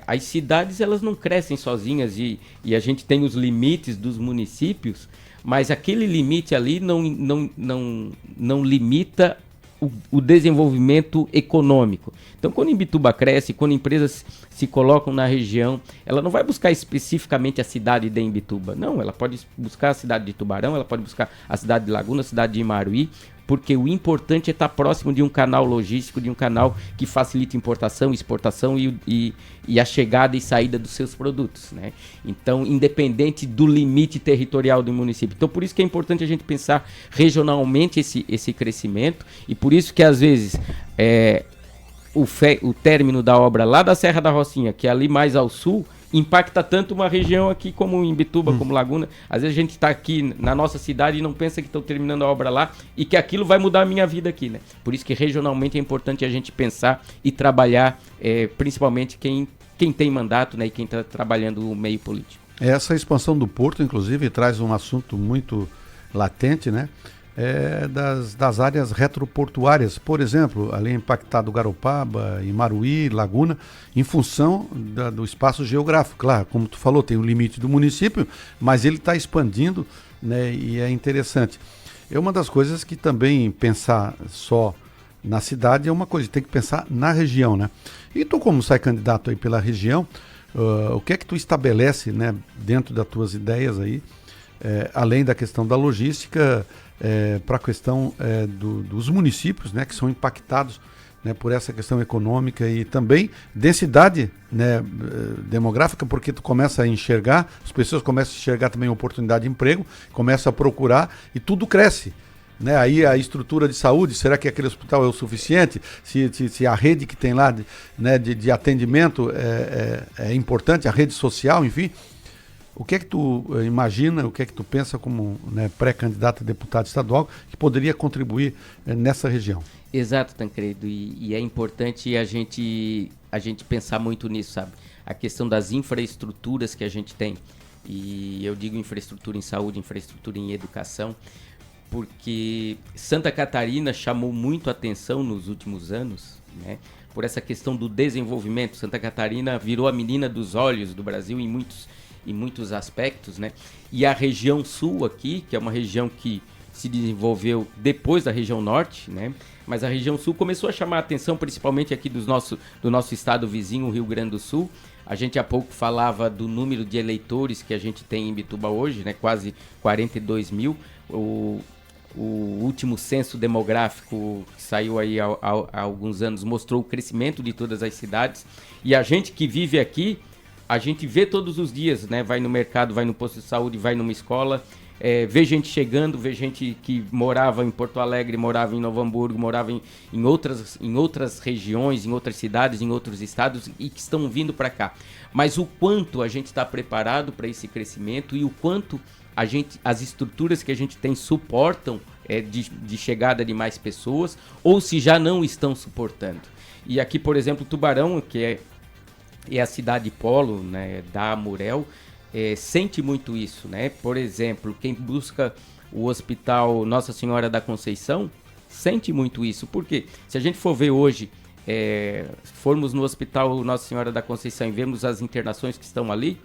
as cidades elas não crescem sozinhas e a gente tem os limites dos municípios, mas aquele limite ali não limita o desenvolvimento econômico. Então, quando Imbituba cresce, quando empresas se colocam na região, ela não vai buscar especificamente a cidade de Imbituba. Não, ela pode buscar a cidade de Tubarão, ela pode buscar a cidade de Laguna, a cidade de Imaruí, porque o importante é estar próximo de um canal logístico, de um canal que facilita importação, exportação e a chegada e saída dos seus produtos, né? Então, independente do limite territorial do município. Então, por isso que é importante a gente pensar regionalmente esse crescimento, e por isso que, às vezes, o término da obra lá da Serra da Rocinha, que é ali mais ao sul, impacta tanto uma região aqui como Imbituba, como Laguna. Às vezes a gente está aqui na nossa cidade e não pensa que estão terminando a obra lá e que aquilo vai mudar a minha vida aqui, né? Por isso que regionalmente é importante a gente pensar e trabalhar, principalmente quem tem mandato, né, e quem está trabalhando o meio político. Essa expansão do porto, inclusive, traz um assunto muito latente, né? Das áreas retroportuárias, por exemplo, ali impactado Garopaba, Imaruí, Laguna, em função do espaço geográfico. Claro, como tu falou, tem o limite do município, mas ele está expandindo, né, e é interessante. É uma das coisas que também pensar só na cidade é uma coisa, tem que pensar na região, né? E tu, como sai candidato aí pela região, o que é que tu estabelece, né, dentro das tuas ideias aí, além da questão da logística, para a questão dos municípios, né, que são impactados, né, por essa questão econômica e também densidade, né, demográfica, porque tu começa a enxergar, as pessoas começam a enxergar também a oportunidade de emprego, começam a procurar e tudo cresce. Né? Aí a estrutura de saúde, será que aquele hospital é o suficiente? Se a rede que tem lá de atendimento é importante, a rede social, enfim. O que é que tu imagina, o que é que tu pensa como, né, pré-candidato a deputado estadual que poderia contribuir nessa região? Exato, Tancredo, e é importante a gente pensar muito nisso, sabe? A questão das infraestruturas que a gente tem, e eu digo infraestrutura em saúde, infraestrutura em educação, porque Santa Catarina chamou muito a atenção nos últimos anos, né, por essa questão do desenvolvimento. Santa Catarina virou a menina dos olhos do Brasil em muitos aspectos, né? E a região sul aqui, que é uma região que se desenvolveu depois da região norte, né? Mas a região sul começou a chamar a atenção, principalmente aqui do nosso estado vizinho, o Rio Grande do Sul. A gente há pouco falava do número de eleitores que a gente tem em Imbituba hoje, né? Quase 42 mil. O último censo demográfico que saiu aí há alguns anos mostrou o crescimento de todas as cidades. E a gente que vive aqui, a gente vê todos os dias, né? Vai no mercado, vai no posto de saúde, vai numa escola, vê gente chegando, vê gente que morava em Porto Alegre, morava em Novo Hamburgo, morava em outras regiões, em outras cidades, em outros estados e que estão vindo para cá. Mas o quanto a gente está preparado para esse crescimento e o quanto as estruturas que a gente tem suportam de chegada de mais pessoas ou se já não estão suportando. E aqui, por exemplo, Tubarão, que é a cidade polo, né, da Amurel, sente muito isso, né? Por exemplo, quem busca o Hospital Nossa Senhora da Conceição sente muito isso. Por quê? Se a gente for ver hoje, formos no Hospital Nossa Senhora da Conceição e vemos as internações que estão ali,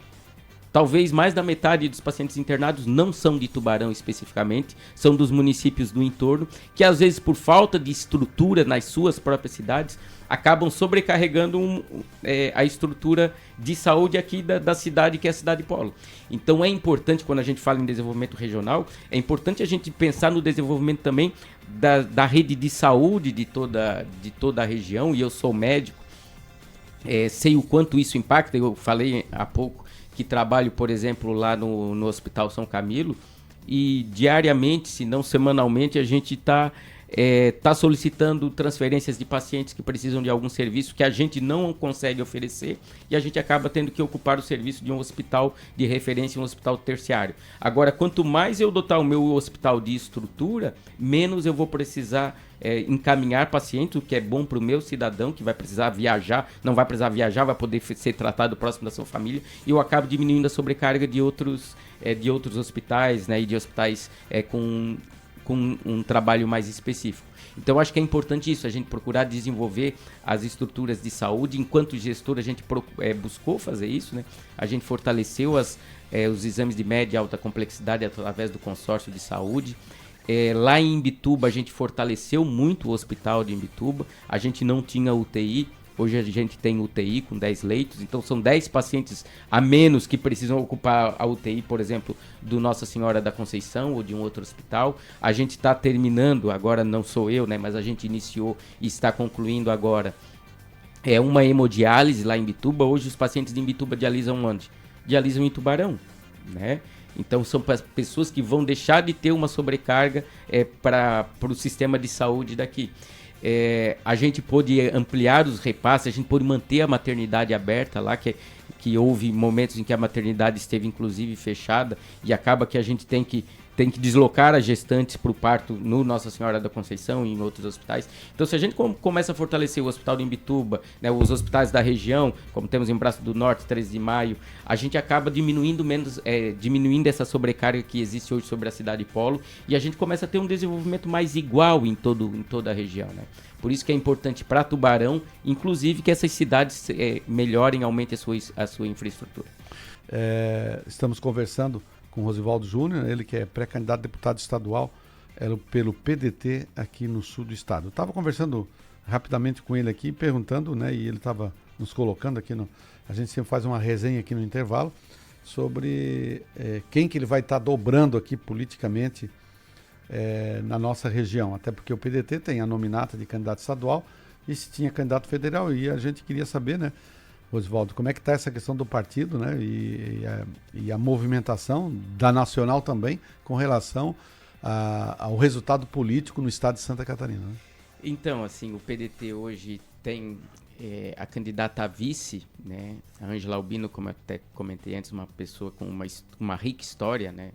talvez mais da metade dos pacientes internados não são de Tubarão especificamente, são dos municípios do entorno, que às vezes por falta de estrutura nas suas próprias cidades, acabam sobrecarregando a estrutura de saúde aqui da cidade, que é a cidade polo. Então é importante, quando a gente fala em desenvolvimento regional, é importante a gente pensar no desenvolvimento também da rede de saúde de toda a região, e eu sou médico, sei o quanto isso impacta. Eu falei há pouco que trabalho, por exemplo, lá no Hospital São Camilo, e diariamente, se não semanalmente, a gente está solicitando transferências de pacientes que precisam de algum serviço que a gente não consegue oferecer, e a gente acaba tendo que ocupar o serviço de um hospital de referência, um hospital terciário. Agora, quanto mais eu dotar o meu hospital de estrutura, menos eu vou precisar encaminhar pacientes, o que é bom para o meu cidadão, que vai precisar viajar, não vai precisar viajar, vai poder ser tratado próximo da sua família, e eu acabo diminuindo a sobrecarga de outros hospitais, né, e de hospitais com um trabalho mais específico. Então, acho que é importante isso, a gente procurar desenvolver as estruturas de saúde. Enquanto gestor, a gente buscou fazer isso, né? A gente fortaleceu os exames de média e alta complexidade através do consórcio de saúde. Lá em Imbituba, a gente fortaleceu muito o hospital de Imbituba. A gente não tinha UTI, hoje a gente tem UTI com 10 leitos, então são 10 pacientes a menos que precisam ocupar a UTI, por exemplo, do Nossa Senhora da Conceição ou de um outro hospital. A gente está terminando, agora não sou eu, né, mas a gente iniciou e está concluindo agora uma hemodiálise lá em Imbituba. Hoje os pacientes de Imbituba dialisam onde? Dialisam em Tubarão, né? Então são pessoas que vão deixar de ter uma sobrecarga para o sistema de saúde daqui. A gente pôde ampliar os repasses, a gente pôde manter a maternidade aberta lá, que houve momentos em que a maternidade esteve inclusive fechada, e acaba que a gente tem que deslocar as gestantes para o parto no Nossa Senhora da Conceição e em outros hospitais. Então, se a gente começa a fortalecer o Hospital de Imbituba, né, os hospitais da região, como temos em Braço do Norte, 13 de Maio, a gente acaba diminuindo essa sobrecarga que existe hoje sobre a cidade polo, e a gente começa a ter um desenvolvimento mais igual em toda a região, né? Por isso que é importante para Tubarão, inclusive, que essas cidades melhorem, aumentem a sua infraestrutura. Estamos conversando com o Rosivaldo Júnior, ele que é pré-candidato a deputado estadual pelo PDT aqui no sul do estado. Eu estava conversando rapidamente com ele aqui, perguntando, né, e ele estava nos colocando aqui, a gente sempre faz uma resenha aqui no intervalo, sobre quem que ele vai estar dobrando aqui politicamente na nossa região, até porque o PDT tem a nominata de candidato estadual e se tinha candidato federal, e a gente queria saber, né, Rosivaldo, como é que está essa questão do partido, né, e a movimentação da Nacional também com relação ao resultado político no estado de Santa Catarina, né? Então, assim, o PDT hoje tem a candidata a vice, né, a Ângela Albino, como eu até comentei antes, uma pessoa com uma rica história, né,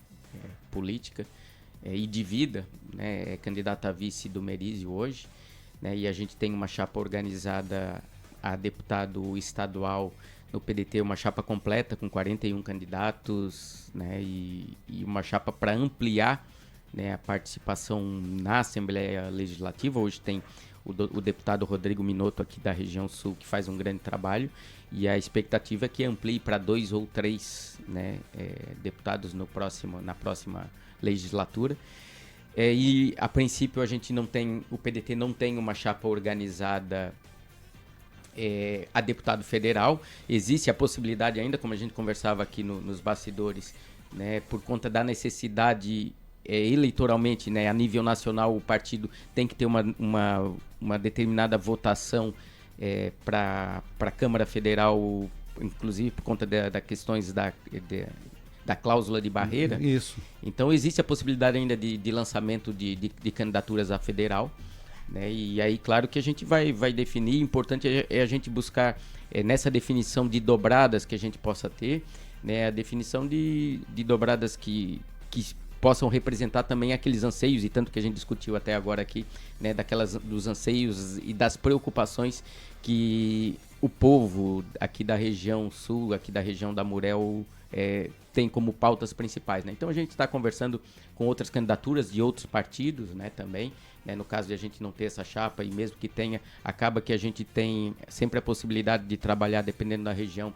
política e de vida, né, é candidata a vice do Merizio hoje, né, e a gente tem uma chapa organizada a deputado estadual no PDT, uma chapa completa com 41 candidatos, né, e uma chapa para ampliar, né, a participação na Assembleia Legislativa. Hoje tem o deputado Rodrigo Minotto aqui da região sul, que faz um grande trabalho, e a expectativa é que amplie para 2 ou 3, né, deputados na próxima legislatura. E a princípio o PDT não tem uma chapa organizada a deputado federal. Existe a possibilidade ainda, como a gente conversava aqui nos bastidores, né, por conta da necessidade eleitoralmente, né, a nível nacional, o partido tem que ter uma determinada votação para a Câmara Federal, inclusive por conta da questões da cláusula de barreira. Isso. Então existe a possibilidade ainda de lançamento de candidaturas à federal, né? E aí, claro que a gente vai definir. O importante é a gente buscar nessa definição de dobradas que a gente possa ter, né, a definição de dobradas que possam representar também aqueles anseios, e tanto que a gente discutiu até agora aqui, né, dos anseios e das preocupações que o povo aqui da região sul, aqui da região da Murel, tem como pautas principais, né? Então a gente está conversando com outras candidaturas de outros partidos, né, também, né, no caso de a gente não ter essa chapa, e mesmo que tenha, acaba que a gente tem sempre a possibilidade de trabalhar, dependendo da região,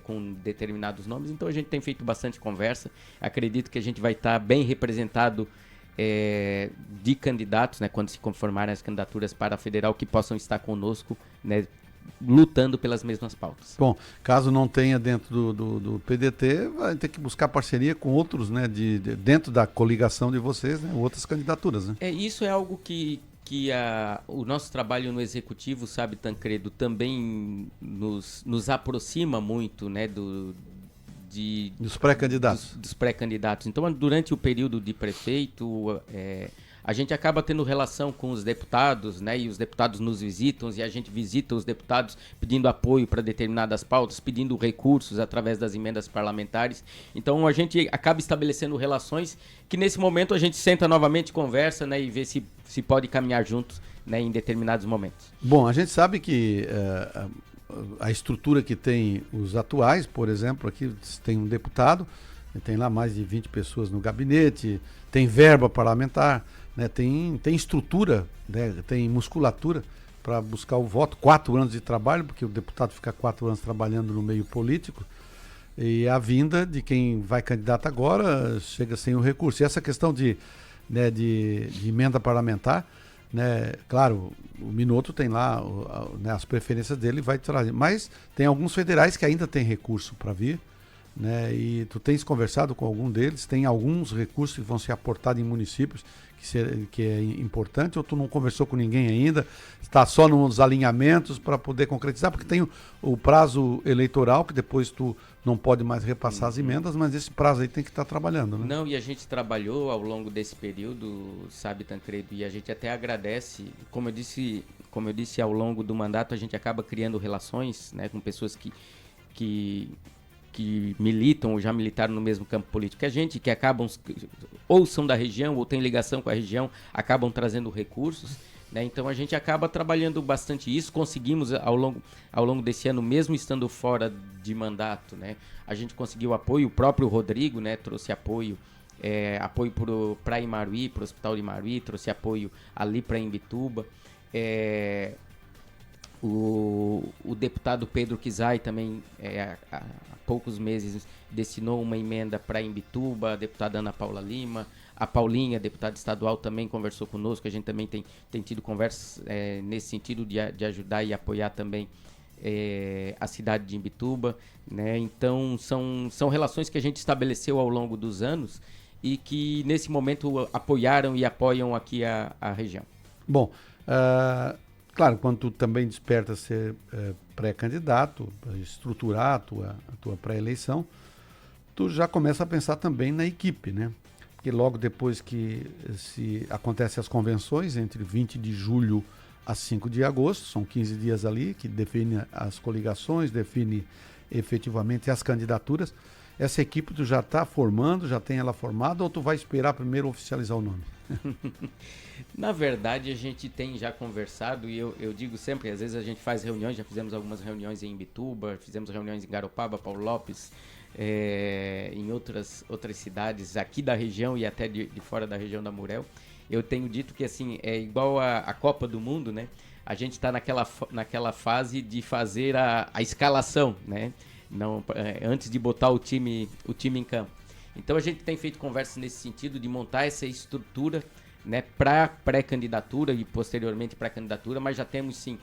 com determinados nomes. Então a gente tem feito bastante conversa. Acredito que a gente vai estar bem representado de candidatos, né, quando se conformarem as candidaturas para a federal, que possam estar conosco, né, lutando pelas mesmas pautas. Bom, caso não tenha dentro do PDT, vai ter que buscar parceria com outros, né, dentro da coligação de vocês, né, outras candidaturas, né? Isso é algo que o nosso trabalho no Executivo, sabe, Tancredo, também nos aproxima muito, né, dos pré-candidatos. Dos pré-candidatos. Então, durante o período de prefeito, a gente acaba tendo relação com os deputados, né? E os deputados nos visitam e a gente visita os deputados pedindo apoio para determinadas pautas, pedindo recursos através das emendas parlamentares. Então, a gente acaba estabelecendo relações que, nesse momento, a gente senta novamente, conversa, né? E vê se pode caminhar juntos, né? Em determinados momentos. Bom, a gente sabe que a estrutura que tem os atuais, por exemplo, aqui tem um deputado, tem lá mais de 20 pessoas no gabinete, tem verba parlamentar, né, tem estrutura, né, tem musculatura para buscar o voto, 4 anos de trabalho, porque o deputado fica 4 anos trabalhando no meio político, e a vinda de quem vai candidato agora chega sem o recurso. E essa questão de emenda parlamentar, né, claro, o Minotto tem lá né, as preferências dele, vai trazer, mas tem alguns federais que ainda tem recurso para vir, né, e tu tens conversado com algum deles, tem alguns recursos que vão ser aportados em municípios que é importante, ou tu não conversou com ninguém ainda, está só nos alinhamentos para poder concretizar, porque tem o prazo eleitoral, que depois tu não pode mais repassar as emendas, mas esse prazo aí tem que estar trabalhando, né? Não, e a gente trabalhou ao longo desse período, sabe, Tancredo, e a gente até agradece, como eu disse ao longo do mandato, a gente acaba criando relações, né, com pessoas que militam ou já militaram no mesmo campo político que a gente, que acabam, ou são da região, ou têm ligação com a região, acabam trazendo recursos, né? Então a gente acaba trabalhando bastante isso, conseguimos ao longo desse ano, mesmo estando fora de mandato, né? A gente conseguiu apoio, o próprio Rodrigo, né, trouxe apoio para Imaruí, para o Hospital de Imaruí, trouxe apoio ali para Imbituba. O deputado Pedro Kizai também, há poucos meses, destinou uma emenda para Imbituba, a deputada Ana Paula Lima, a Paulinha, deputada estadual, também conversou conosco, a gente também tem tido conversas nesse sentido de ajudar e apoiar também a cidade de Imbituba, né? Então são relações que a gente estabeleceu ao longo dos anos e que nesse momento apoiaram e apoiam aqui a região. Bom, claro, quando tu também desperta ser pré-candidato, estruturar a tua pré-eleição, tu já começa a pensar também na equipe, né? Porque logo depois que acontecem as convenções, entre 20 de julho a 5 de agosto, são 15 dias ali, que define as coligações, define efetivamente as candidaturas. Essa equipe tu já está formando, já tem ela formada, ou tu vai esperar primeiro oficializar o nome? Na verdade, a gente tem já conversado, e eu digo sempre, às vezes a gente faz reuniões, já fizemos algumas reuniões em Imbituba, fizemos reuniões em Garopaba, Paulo Lopes, em outras cidades aqui da região e até de fora da região da Murel. Eu tenho dito que assim, é igual a Copa do Mundo, né? A gente está naquela fase de fazer a escalação, né? Não, antes de botar o time em campo. Então a gente tem feito conversas nesse sentido de montar essa estrutura, né, para pré-candidatura e posteriormente para a candidatura, mas já temos sim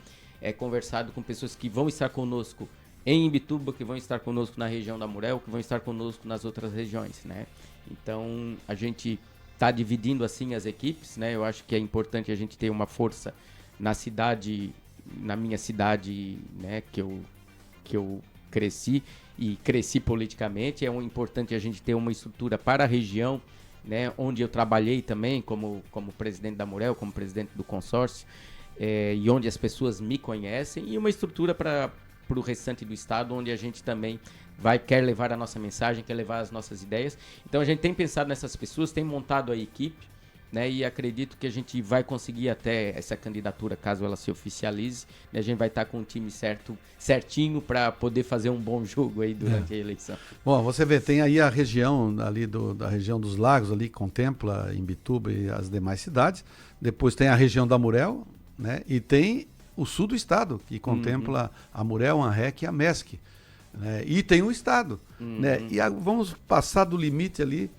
conversado com pessoas que vão estar conosco em Imbituba, que vão estar conosco na região da Murel, que vão estar conosco nas outras regiões, né? Então a gente está dividindo assim as equipes, né? Eu acho que é importante a gente ter uma força na minha cidade, né, que eu cresci politicamente. É importante a gente ter uma estrutura para a região, né, onde eu trabalhei também como presidente da Murel, como presidente do consórcio, e onde as pessoas me conhecem, e uma estrutura para o restante do estado, onde a gente também quer levar a nossa mensagem, quer levar as nossas ideias. Então a gente tem pensado nessas pessoas, tem montado a equipe, né, e acredito que a gente vai conseguir até essa candidatura, caso ela se oficialize, né, a gente vai estar com o time certinho para poder fazer um bom jogo aí durante a eleição. Bom, você vê, tem aí a região ali da região dos lagos, ali que contempla Imbituba e as demais cidades. Depois tem a região da Murel, né, e tem o sul do estado, que contempla a Murel, a REC e a MESC. né? E tem o Estado. Né? E vamos passar do limite ali,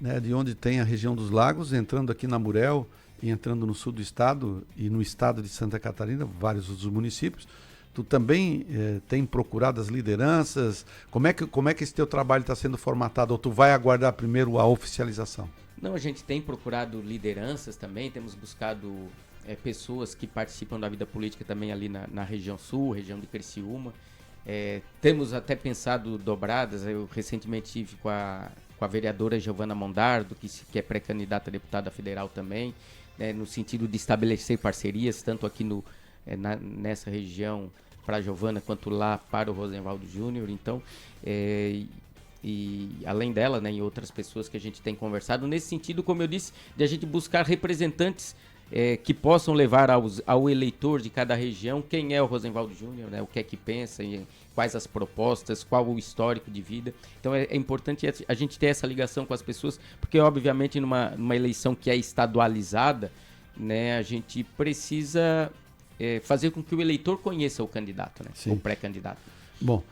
né, de onde tem a região dos lagos, entrando aqui na Murel e entrando no sul do estado e no estado de Santa Catarina, vários dos municípios. Tu também tem procurado as lideranças? Como é que esse teu trabalho está sendo formatado? Ou tu vai aguardar primeiro a oficialização? Não, a gente tem procurado lideranças também, temos buscado pessoas que participam da vida política também ali na região sul, região de Criciúma. Temos até pensado dobradas. Eu recentemente estive com a vereadora Giovana Mondardo, que é pré-candidata a deputada federal também, né, no sentido de estabelecer parcerias, tanto aqui nessa região para a Giovana, quanto lá para o Rosenvaldo Júnior. Então, e além dela, né, em outras pessoas que a gente tem conversado, nesse sentido, como eu disse, de a gente buscar representantes que possam levar ao eleitor de cada região quem é o Rosenvaldo Júnior, né, o que é que pensa, quais as propostas, qual o histórico de vida. Então é importante a gente ter essa ligação com as pessoas, porque obviamente numa eleição que é estadualizada, né, a gente precisa fazer com que o eleitor conheça o candidato, né, o pré-candidato. Bom,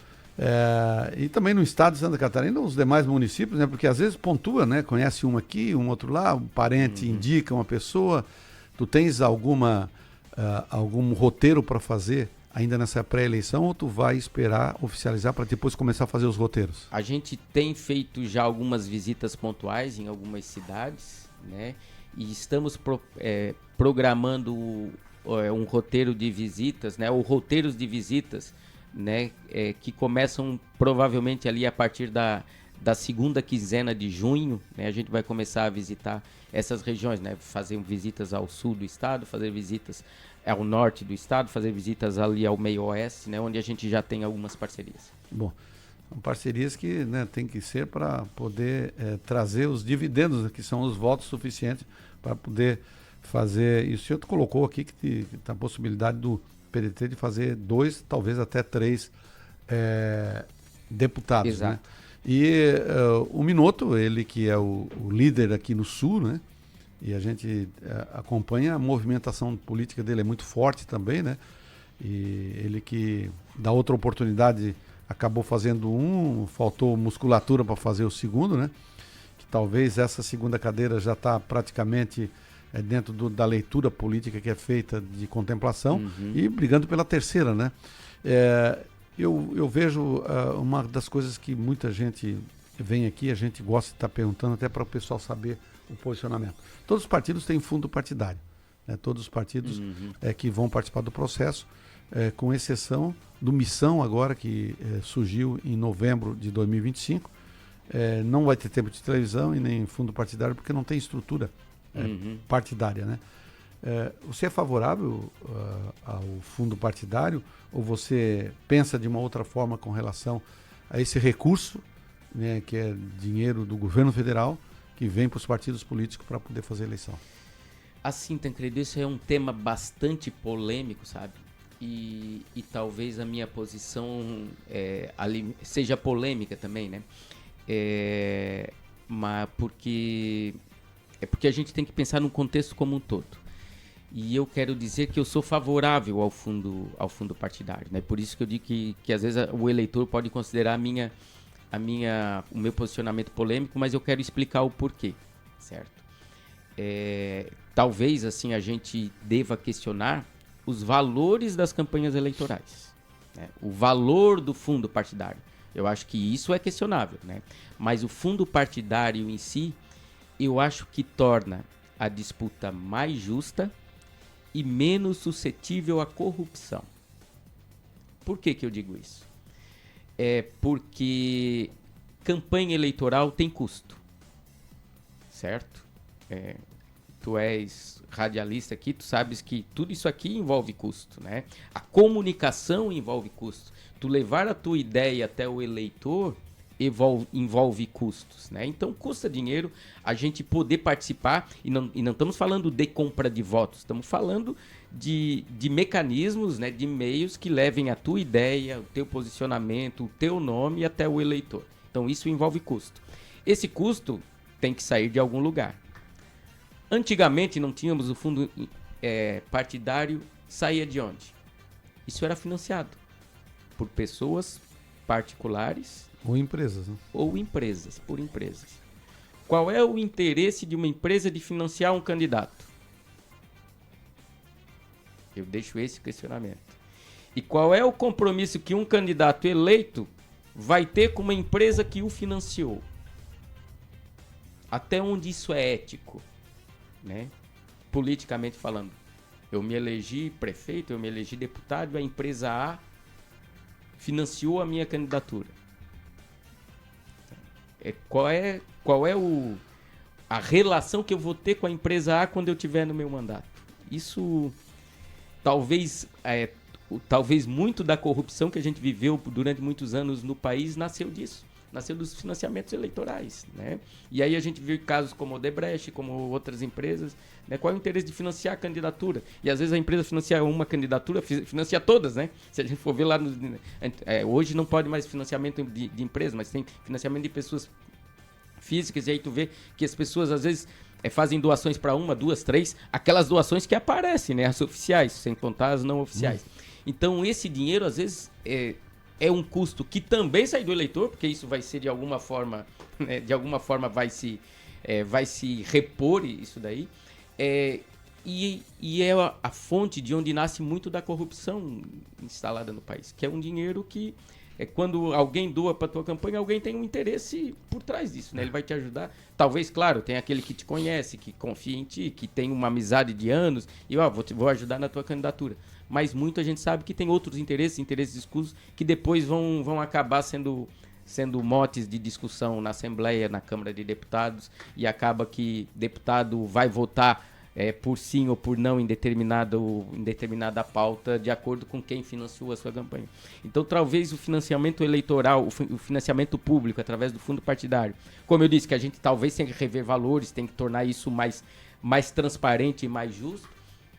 e também no estado de Santa Catarina, os demais municípios, né, porque às vezes pontua, né, conhece um aqui, um outro lá, um parente indica uma pessoa. Tu tens algum roteiro para fazer ainda nessa pré-eleição, ou tu vai esperar oficializar para depois começar a fazer os roteiros? A gente tem feito já algumas visitas pontuais em algumas cidades, né? E estamos programando um roteiro de visitas, né? Ou roteiros de visitas, né? Que começam provavelmente ali a partir da segunda quinzena de junho, né? A gente vai começar a visitar essas regiões, né? Fazer visitas ao sul do estado, fazer visitas ao norte do estado, fazer visitas ali ao meio oeste, né? Onde a gente já tem algumas parcerias. Bom, são parcerias que, né, tem que ser para poder trazer os dividendos, que são os votos suficientes para poder fazer. E o senhor colocou aqui que tem a possibilidade do PDT de fazer 2, talvez até 3 deputados. Exato. Né? E o Minotto, ele que é o líder aqui no Sul, né? E a gente acompanha a movimentação política dele, é muito forte também, né? E ele que da outra oportunidade acabou fazendo faltou musculatura para fazer o segundo, né? Que talvez essa segunda cadeira já está praticamente dentro da leitura política que é feita de contemplação e brigando pela terceira, né? Eu vejo uma das coisas que muita gente vem aqui, a gente gosta de estar perguntando até para o pessoal saber o posicionamento. Todos os partidos têm fundo partidário, né? Todos os partidos que vão participar do processo, com exceção do Missão agora, que surgiu em novembro de 2025. Não vai ter tempo de televisão e nem fundo partidário, porque não tem estrutura partidária, né? Você é favorável ao fundo partidário, ou você pensa de uma outra forma com relação a esse recurso, né, que é dinheiro do governo federal, que vem para os partidos políticos para poder fazer eleição? Assim, Tancredo, isso é um tema bastante polêmico, sabe? E talvez a minha posição ali seja polêmica também, né? Mas porque a gente tem que pensar num contexto como um todo. E eu quero dizer que eu sou favorável ao fundo partidário, né? Por isso que eu digo que às vezes o eleitor pode considerar o meu posicionamento polêmico, mas eu quero explicar o porquê, certo? Talvez assim a gente deva questionar os valores das campanhas eleitorais, né? O valor do fundo partidário. Eu acho que isso é questionável, né? Mas o fundo partidário em si, eu acho que torna a disputa mais justa e menos suscetível à corrupção. Por que eu digo isso? Porque campanha eleitoral tem custo, certo? Tu és radialista aqui, tu sabes que tudo isso aqui envolve custo, né? A comunicação envolve custo. Tu levar a tua ideia até o eleitor envolve custos, né? Então custa dinheiro a gente poder participar, e não estamos falando de compra de votos, estamos falando de mecanismos, né, de meios que levem a tua ideia, o teu posicionamento, o teu nome até o eleitor. Então isso envolve custo. Esse custo tem que sair de algum lugar. Antigamente não tínhamos o fundo partidário, saía de onde? Isso era financiado por pessoas particulares ou empresas, né? Ou empresas, por empresas. Qual é o interesse de uma empresa de financiar um candidato? Eu deixo esse questionamento. E qual é o compromisso que um candidato eleito vai ter com uma empresa que o financiou? Até onde isso é ético, né? Politicamente falando. Eu me elegi prefeito, eu me elegi deputado, a empresa A financiou a minha candidatura. Qual é a relação que eu vou ter com a empresa A quando eu estiver no meu mandato? Isso talvez muito da corrupção que a gente viveu durante muitos anos no país nasceu disso. Nasceu dos financiamentos eleitorais, né? E aí a gente viu casos como o Odebrecht, como outras empresas, né? Qual é o interesse de financiar a candidatura? E às vezes a empresa financia uma candidatura, financia todas, né? Se a gente for ver lá, hoje não pode mais financiamento de empresa, mas tem financiamento de pessoas físicas, e aí tu vê que as pessoas às vezes fazem doações para uma, duas, três, aquelas doações que aparecem, né? As oficiais, sem contar as não oficiais. Então esse dinheiro às vezes é um custo que também sai do eleitor, porque isso vai ser de alguma forma, né, vai se repor isso daí, e é a fonte de onde nasce muito da corrupção instalada no país, que é um dinheiro que quando alguém doa para tua campanha, alguém tem um interesse por trás disso, né? Ele vai te ajudar. Talvez, claro, tem aquele que te conhece, que confia em ti, que tem uma amizade de anos e vou ajudar na tua candidatura. Mas muita gente sabe que tem outros interesses escusos que depois vão acabar sendo motes de discussão na Assembleia, na Câmara de Deputados, e acaba que deputado vai votar por sim ou por não em determinada pauta de acordo com quem financiou a sua campanha. Então talvez o financiamento eleitoral, o financiamento público através do fundo partidário, como eu disse, que a gente talvez tenha que rever valores, tem que tornar isso mais transparente e mais justo,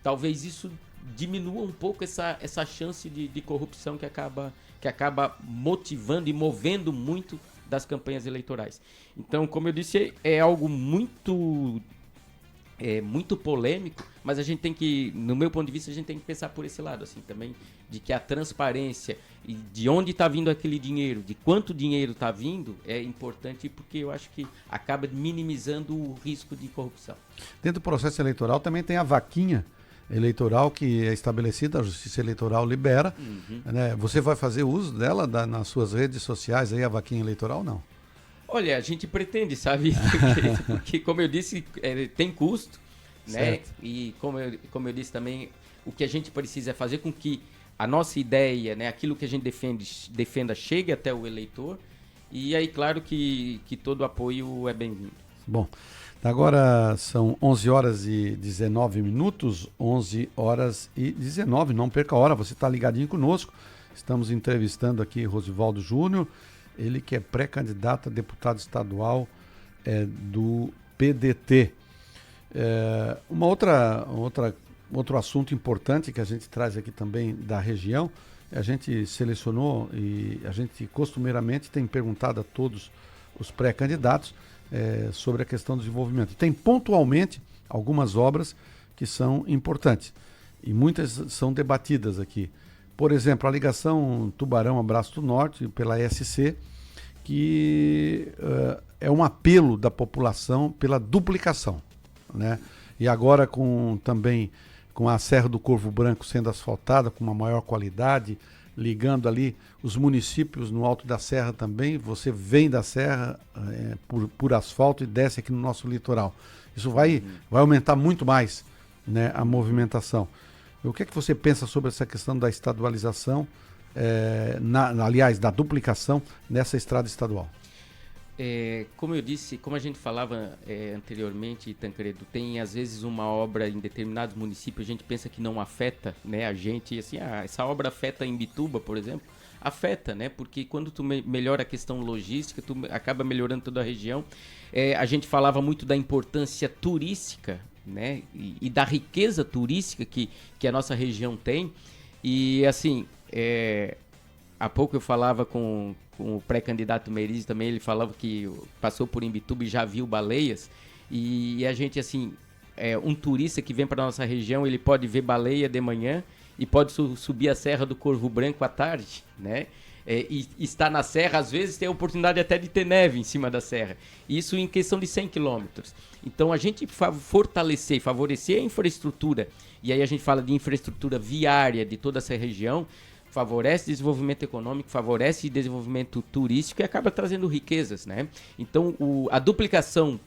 talvez isso diminua um pouco essa chance de corrupção que acaba motivando e movendo muito das campanhas eleitorais. Então, como eu disse, é algo muito polêmico, mas a gente tem que, no meu ponto de vista, a gente tem que pensar por esse lado, assim, também, de que a transparência e de onde está vindo aquele dinheiro, de quanto dinheiro está vindo, é importante, porque eu acho que acaba minimizando o risco de corrupção. Dentro do processo eleitoral também tem a vaquinha eleitoral que é estabelecida, a Justiça Eleitoral libera, né? Você vai fazer uso dela nas suas redes sociais, aí a vaquinha eleitoral, não? Olha, a gente pretende, sabe? Porque como eu disse, tem custo, né? E como eu disse também, o que a gente precisa é fazer com que a nossa ideia, né, aquilo que a gente defenda chegue até o eleitor. E aí, claro que todo apoio é bem-vindo. Bom, agora são 11 horas e 19 minutos, 11 horas e 19, não perca a hora, você está ligadinho conosco. Estamos entrevistando aqui Rosivaldo Júnior, ele que é pré-candidato a deputado estadual do PDT. Outro assunto importante que a gente traz aqui também da região, a gente selecionou e a gente costumeiramente tem perguntado a todos os pré-candidatos sobre a questão do desenvolvimento. Tem pontualmente algumas obras que são importantes e muitas são debatidas aqui. Por exemplo, a ligação Tubarão-Abraço do Norte pela ESC, que é um apelo da população pela duplicação, né? E agora também com a Serra do Corvo Branco sendo asfaltada com uma maior qualidade, ligando ali os municípios no alto da serra também, você vem da serra por asfalto e desce aqui no nosso litoral. Isso vai aumentar muito mais, né, a movimentação. O que é que você pensa sobre essa questão da estadualização, aliás, da duplicação nessa estrada estadual? Como eu disse, como a gente falava anteriormente, Tancredo, tem às vezes uma obra em determinados municípios, a gente pensa que não afeta, né, a gente, assim, essa obra afeta em Imbituba, por exemplo, afeta, né, porque quando tu melhora a questão logística, tu acaba melhorando toda a região. A gente falava muito da importância turística, né, e da riqueza turística que a nossa região tem, e assim, há pouco eu falava com o pré-candidato Merizio também, ele falava que passou por Imbituba e já viu baleias, e a gente, assim, um turista que vem para nossa região, ele pode ver baleia de manhã e pode subir a Serra do Corvo Branco à tarde, né? e está na serra, às vezes tem a oportunidade até de ter neve em cima da serra. Isso em questão de 100 quilômetros. Então a gente fortalecer, favorecer a infraestrutura, e aí a gente fala de infraestrutura viária de toda essa região, favorece desenvolvimento econômico, favorece desenvolvimento turístico e acaba trazendo riquezas, né? Então a duplicação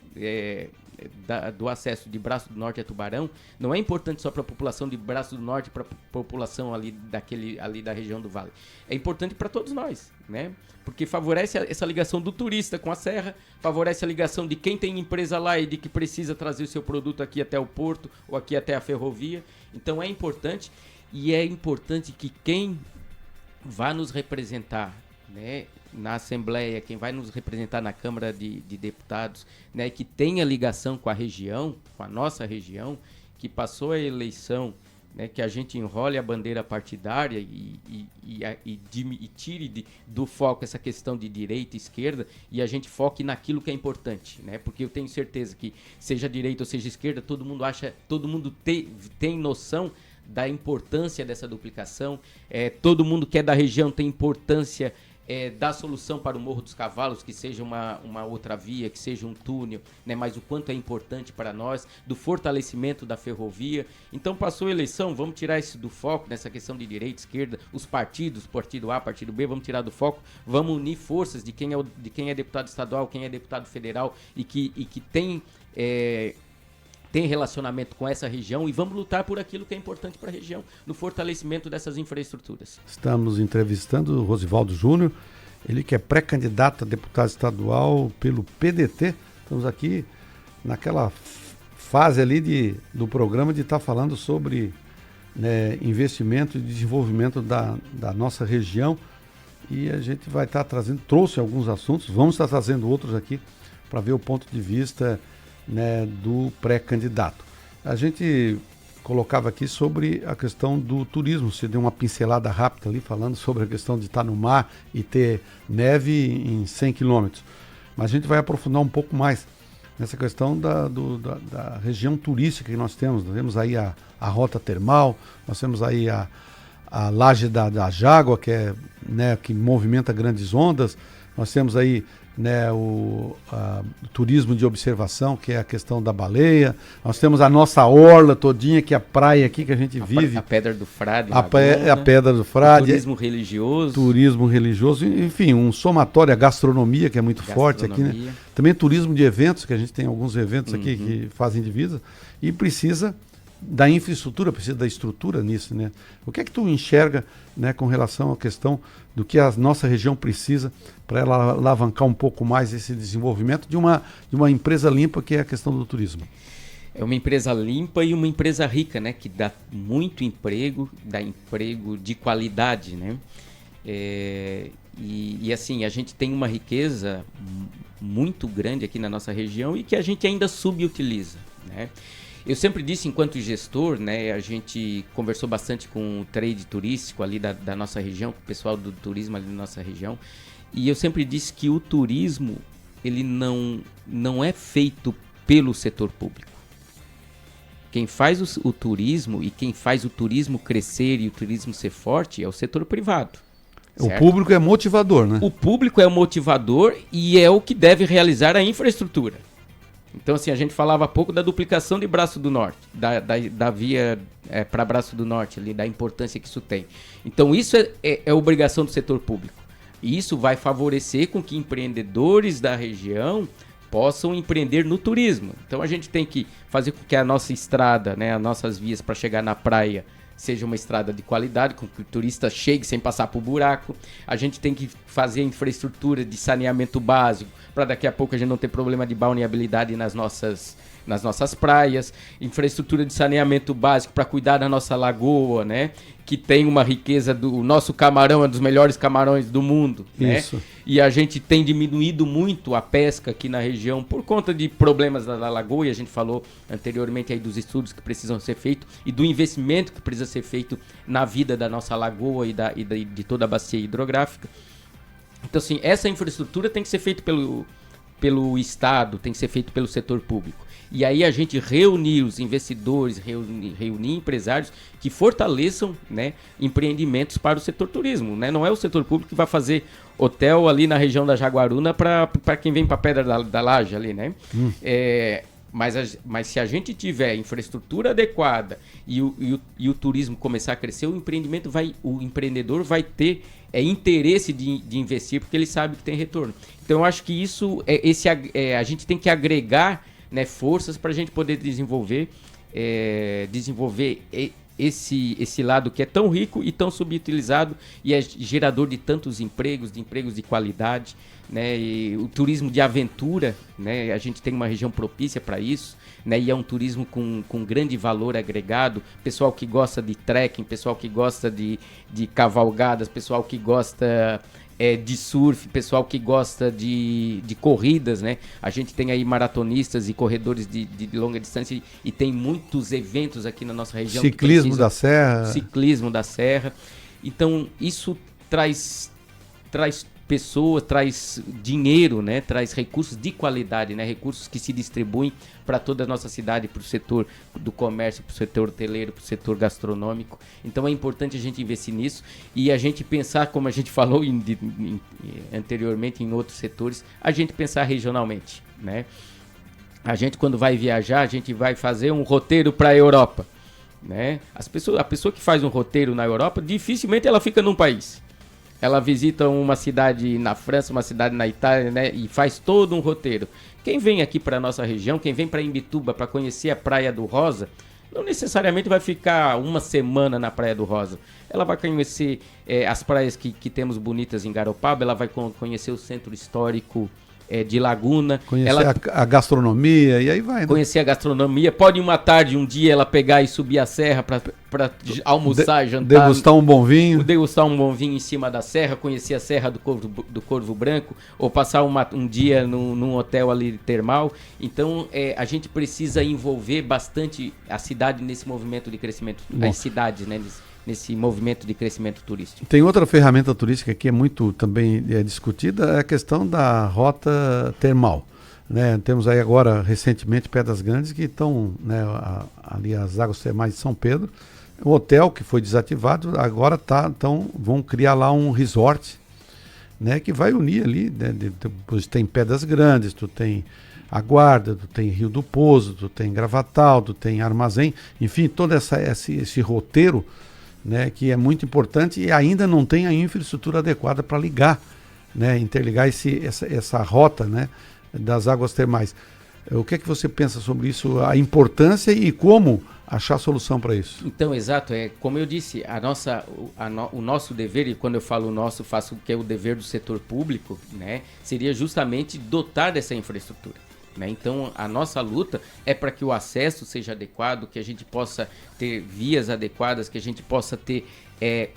do acesso de Braço do Norte a Tubarão não é importante só para a população de Braço do Norte, para a população ali da região do Vale. É importante para todos nós, né? Porque favorece essa ligação do turista com a serra, favorece a ligação de quem tem empresa lá e de que precisa trazer o seu produto aqui até o porto ou aqui até a ferrovia. Então é importante, e é importante que quem vai nos representar, né, na Assembleia, quem vai nos representar na Câmara de Deputados, né, que tenha ligação com a região, com a nossa região, que passou a eleição, né, que a gente enrole a bandeira partidária e tire do foco essa questão de direita e esquerda e a gente foque naquilo que é importante, né, porque eu tenho certeza que seja direita ou seja esquerda, todo mundo tem noção da importância dessa duplicação, todo mundo que é da região tem importância da solução para o Morro dos Cavalos, que seja uma outra via, que seja um túnel, né? Mas o quanto é importante para nós, do fortalecimento da ferrovia. Então passou a eleição, vamos tirar isso do foco, nessa questão de direita, esquerda, os partidos, partido A, partido B, vamos tirar do foco, vamos unir forças de quem é deputado estadual, quem é deputado federal e que tem relacionamento com essa região e vamos lutar por aquilo que é importante para a região, no fortalecimento dessas infraestruturas. Estamos entrevistando o Rosivaldo Júnior, ele que é pré-candidato a deputado estadual pelo PDT. Estamos aqui naquela fase ali do programa de estar falando sobre, né, investimento e desenvolvimento da nossa região, e a gente vai estar trouxe alguns assuntos, vamos estar trazendo outros aqui para ver o ponto de vista, né, do pré-candidato. A gente colocava aqui sobre a questão do turismo, você deu uma pincelada rápida ali falando sobre a questão de estar no mar e ter neve em 100 quilômetros, mas a gente vai aprofundar um pouco mais nessa questão da região turística que nós temos aí a rota termal, nós temos aí a laje da Jágua, que né, que movimenta grandes ondas, nós temos aí, né, o turismo de observação, que é a questão da baleia. Nós temos a nossa orla todinha, que é a praia aqui que a gente vive. A Pedra do Frade. A Pedra do Frade. Turismo religioso. Enfim, um somatório, a gastronomia, que é muito forte aqui, né? Também turismo de eventos, que a gente tem alguns eventos aqui que fazem divisa. E precisa da infraestrutura, precisa da estrutura nisso, né? O que é que tu enxerga, né, com relação à questão do que a nossa região precisa para ela alavancar um pouco mais esse desenvolvimento de uma empresa limpa, que é a questão do turismo? É uma empresa limpa e uma empresa rica, né, que dá muito emprego, dá emprego de qualidade, né? E assim, a gente tem uma riqueza muito grande aqui na nossa região e que a gente ainda subutiliza, né? Eu sempre disse, enquanto gestor, né, a gente conversou bastante com o trade turístico ali da nossa região, com o pessoal do turismo ali da nossa região, e eu sempre disse que o turismo, ele não é feito pelo setor público. Quem faz o turismo e quem faz o turismo crescer e o turismo ser forte é o setor privado. Certo? O público é motivador, né? O público é o motivador e é o que deve realizar a infraestrutura. Então, assim, a gente falava há pouco da duplicação de Braço do Norte, da via para Braço do Norte, ali, da importância que isso tem. Então, isso é obrigação do setor público. E isso vai favorecer com que empreendedores da região possam empreender no turismo. Então, a gente tem que fazer com que a nossa estrada, né, as nossas vias para chegar na praia, seja uma estrada de qualidade, com que o turista chegue sem passar por buraco. A gente tem que fazer infraestrutura de saneamento básico, para daqui a pouco a gente não ter problema de balneabilidade nas nossas praias. Infraestrutura de saneamento básico para cuidar da nossa lagoa, né? Que tem uma riqueza o nosso camarão é um dos melhores camarões do mundo, né? Isso. E a gente tem diminuído muito a pesca aqui na região por conta de problemas da lagoa, e a gente falou anteriormente aí dos estudos que precisam ser feitos e do investimento que precisa ser feito na vida da nossa lagoa de toda a bacia hidrográfica. Então, assim, essa infraestrutura tem que ser feita pelo Estado, tem que ser feito pelo setor público. E aí a gente reunir os investidores, reunir empresários que fortaleçam, né, empreendimentos para o setor turismo, né? Não é o setor público que vai fazer hotel ali na região da Jaguaruna para quem vem para Pedra da Laje ali, né? Mas se a gente tiver infraestrutura adequada e o turismo começar a crescer, o empreendedor vai ter interesse de investir, porque ele sabe que tem retorno. Então eu acho que isso a gente tem que agregar, né, forças para a gente poder desenvolver esse lado que é tão rico e tão subutilizado e é gerador de tantos empregos de qualidade, né? E o turismo de aventura, né? A gente tem uma região propícia para isso, né? E é um turismo com grande valor agregado, pessoal que gosta de trekking, pessoal que gosta de cavalgadas, pessoal que gosta de surf, pessoal que gosta de corridas, né? A gente tem aí maratonistas e corredores de longa distância e tem muitos eventos aqui na nossa região. Ciclismo da Serra. Ciclismo da Serra. Então, isso traz pessoas, traz dinheiro, né? Traz recursos de qualidade, né? Recursos que se distribuem para toda a nossa cidade, para o setor do comércio, para o setor hoteleiro, para o setor gastronômico. Então é importante a gente investir nisso e a gente pensar, como a gente falou anteriormente em outros setores, a gente pensar regionalmente, né? A gente, quando vai viajar, a gente vai fazer um roteiro para a Europa, né? A pessoa que faz um roteiro na Europa, dificilmente ela fica num país. Ela visita uma cidade na França, uma cidade na Itália, né, e faz todo um roteiro. Quem vem aqui para a nossa região, quem vem para Imbituba para conhecer a Praia do Rosa, não necessariamente vai ficar uma semana na Praia do Rosa. Ela vai conhecer as praias que temos bonitas em Garopaba, ela vai conhecer o centro histórico de Laguna. Conhecer a gastronomia e aí vai, né? Conhecer a gastronomia. Pode uma tarde, um dia, ela pegar e subir a serra para almoçar, jantar. Degustar um bom vinho. Degustar um bom vinho em cima da serra, conhecer a Serra do Corvo Branco, ou passar um dia num hotel ali termal. Então, a gente precisa envolver bastante a cidade nesse movimento de crescimento, as cidades, né? Nesse movimento de crescimento turístico. Tem outra ferramenta turística que é muito também discutida, é a questão da rota termal, né? Temos aí agora, recentemente, Pedras Grandes, que estão, né, ali as águas termais de São Pedro, o hotel que foi desativado, agora então vão criar lá um resort, né, que vai unir ali, né, depois tem Pedras Grandes, tu tem a Guarda, tu tem Rio do Pozo, tu tem Gravatal, tu tem Armazém, enfim, todo esse roteiro, né, que é muito importante e ainda não tem a infraestrutura adequada para ligar, né, interligar essa rota, né, das águas termais. O que é que você pensa sobre isso, a importância e como achar solução para isso? Então, exato, como eu disse, o nosso dever, e quando eu falo nosso, faço o que é o dever do setor público, né, seria justamente dotar dessa infraestrutura. Né? Então, a nossa luta é para que o acesso seja adequado, que a gente possa ter vias adequadas, que a gente possa ter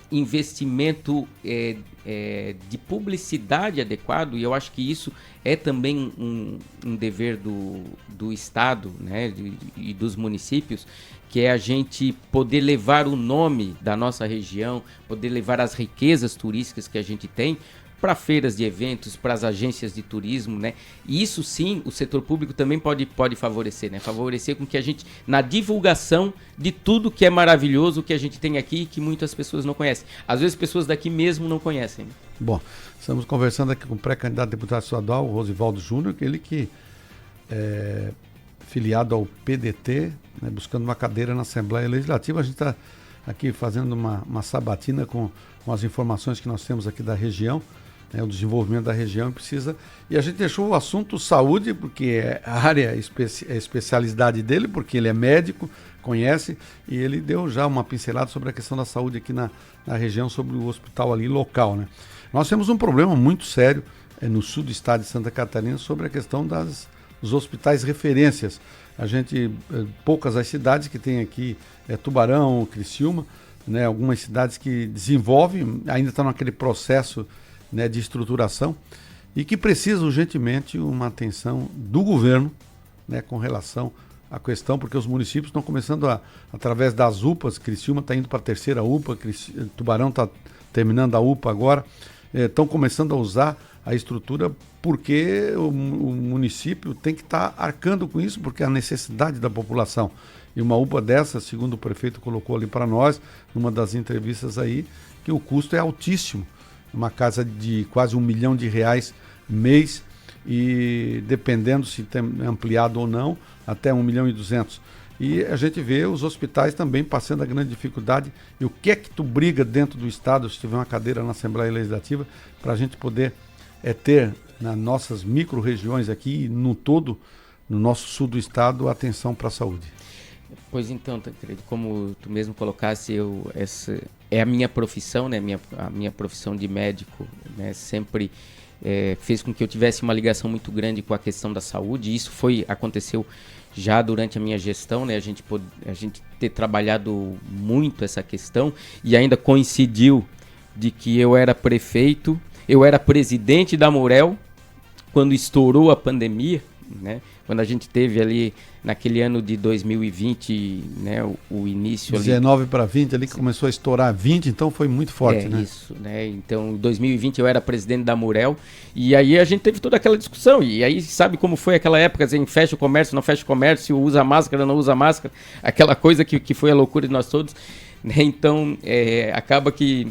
investimento de publicidade adequado, e eu acho que isso é também um dever do Estado, né, e dos municípios, que é a gente poder levar o nome da nossa região, poder levar as riquezas turísticas que a gente tem para feiras de eventos, para as agências de turismo, né? E isso sim, o setor público também pode favorecer, né? Favorecer com que a gente, na divulgação de tudo que é maravilhoso que a gente tem aqui e que muitas pessoas não conhecem. Às vezes pessoas daqui mesmo não conhecem. Né? Bom, estamos conversando aqui com o pré-candidato a deputado estadual, Rosivaldo Júnior, ele que é filiado ao PDT, né, buscando uma cadeira na Assembleia Legislativa. A gente está aqui fazendo uma sabatina com as informações que nós temos aqui da região, né, o desenvolvimento da região e a gente deixou o assunto saúde, porque é a área, a especialidade dele, porque ele é médico, conhece, e ele deu já uma pincelada sobre a questão da saúde aqui na região, sobre o hospital ali local, né. Nós temos um problema muito sério no sul do estado de Santa Catarina sobre a questão dos hospitais referências. A gente, poucas as cidades que tem aqui, Tubarão, Criciúma, né, algumas cidades que desenvolvem, ainda estão naquele processo, né, de estruturação e que precisa urgentemente uma atenção do governo, né, com relação à questão, porque os municípios estão começando através das UPAs, Criciúma está indo para a terceira UPA, Tubarão está terminando a UPA agora, estão começando a usar a estrutura, porque o município tem que estar arcando com isso, porque é a necessidade da população. E uma UPA dessa, segundo o prefeito colocou ali para nós, numa das entrevistas aí, que o custo é altíssimo. Uma casa de quase R$1 milhão mês, e dependendo se tem ampliado ou não, até 1.200.000. E a gente vê os hospitais também passando a grande dificuldade. E o que é que tu briga dentro do Estado, se tiver uma cadeira na Assembleia Legislativa, para a gente poder ter nas nossas micro-regiões aqui, no todo, no nosso sul do Estado, atenção para a saúde? Pois então, Tancredo, como tu mesmo colocasse, essa é a minha profissão, né? A minha profissão de médico, né? Sempre fez com que eu tivesse uma ligação muito grande com a questão da saúde. E isso aconteceu já durante a minha gestão, né? A gente ter trabalhado muito essa questão, e ainda coincidiu de que eu era prefeito, eu era presidente da Amurel quando estourou a pandemia, né? Quando a gente teve ali naquele ano de 2020, né, o início 19 para 20 ali, que começou a estourar 20, então foi muito forte, né? Isso, né? Então, em 2020 eu era presidente da Amurel, e aí a gente teve toda aquela discussão, e aí sabe como foi aquela época, assim, fecha o comércio, não fecha o comércio, usa máscara, não usa máscara, aquela coisa que foi a loucura de nós todos, né? Então, acaba que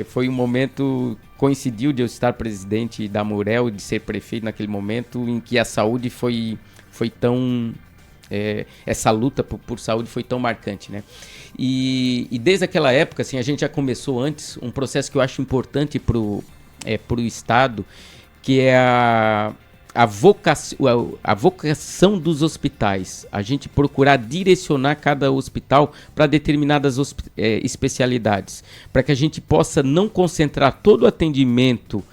foi um momento, coincidiu de eu estar presidente da Amurel, de ser prefeito naquele momento em que a saúde foi tão... essa luta por saúde foi tão marcante, né? E desde aquela época, assim, a gente já começou antes um processo que eu acho importante pro Estado, que é a vocação dos hospitais. A gente procurar direcionar cada hospital para determinadas especialidades, para que a gente possa não concentrar todo o atendimento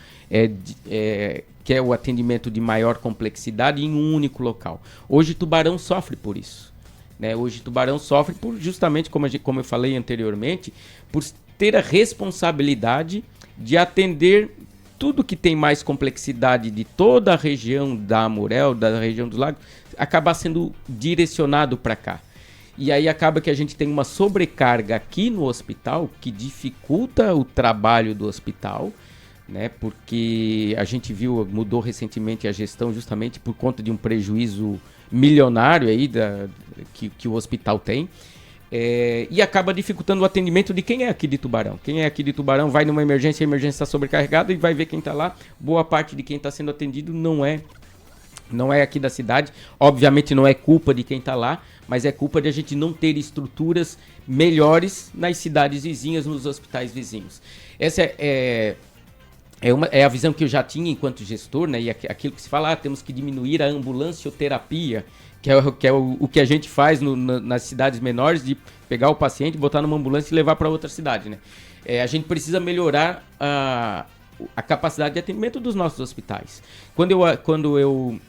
que é o atendimento de maior complexidade em um único local. Hoje Tubarão sofre por isso, né? Hoje Tubarão sofre justamente, como eu falei anteriormente, por ter a responsabilidade de atender tudo que tem mais complexidade de toda a região da Amurel, da região dos lagos, acabar sendo direcionado para cá. E aí acaba que a gente tem uma sobrecarga aqui no hospital que dificulta o trabalho do hospital, né? Porque a gente mudou recentemente a gestão justamente por conta de um prejuízo milionário aí que o hospital tem, e acaba dificultando o atendimento de quem é aqui de Tubarão. Quem é aqui de Tubarão vai numa emergência, a emergência está sobrecarregada e vai ver quem está lá. Boa parte de quem está sendo atendido não é aqui da cidade. Obviamente não é culpa de quem está lá, mas é culpa de a gente não ter estruturas melhores nas cidades vizinhas, nos hospitais vizinhos. Essa é a visão que eu já tinha enquanto gestor, né? E aquilo que se fala, temos que diminuir a ambulancioterapia, que é o que a gente faz nas cidades menores, de pegar o paciente, botar numa ambulância e levar para outra cidade, né? A gente precisa melhorar a capacidade de atendimento dos nossos hospitais. Quando eu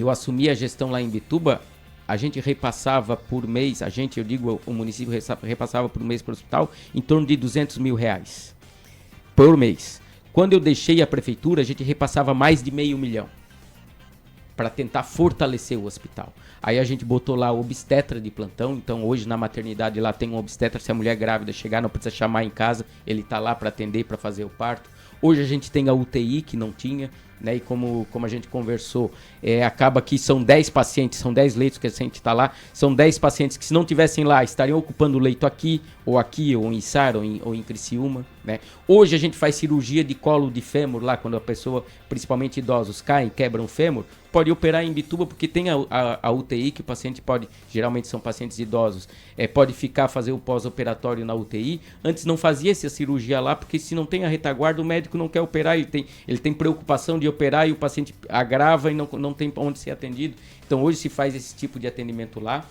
assumi a gestão lá em Imbituba, a gente repassava por mês, o município repassava por mês para o hospital em torno de R$200 mil por mês. Quando eu deixei a prefeitura, a gente repassava mais de R$500 mil para tentar fortalecer o hospital. Aí a gente botou lá o obstetra de plantão, então hoje na maternidade lá tem um obstetra, se a mulher grávida chegar não precisa chamar em casa, ele está lá para atender, para fazer o parto. Hoje a gente tem a UTI que não tinha, né? E como a gente conversou, acaba que são 10 pacientes, são 10 leitos que a gente está lá, são 10 pacientes que se não tivessem lá, estariam ocupando o leito aqui, ou em Içara, ou em Criciúma, né? Hoje a gente faz cirurgia de colo de fêmur lá, quando a pessoa, principalmente idosos, caem, quebram o fêmur, pode operar em Imbituba, porque tem a UTI que o paciente pode, geralmente são pacientes idosos, pode fazer o pós-operatório na UTI. Antes não fazia essa cirurgia lá, porque se não tem a retaguarda, o médico não quer operar, ele tem preocupação de operar e o paciente agrava e não tem onde ser atendido. Então hoje se faz esse tipo de atendimento lá.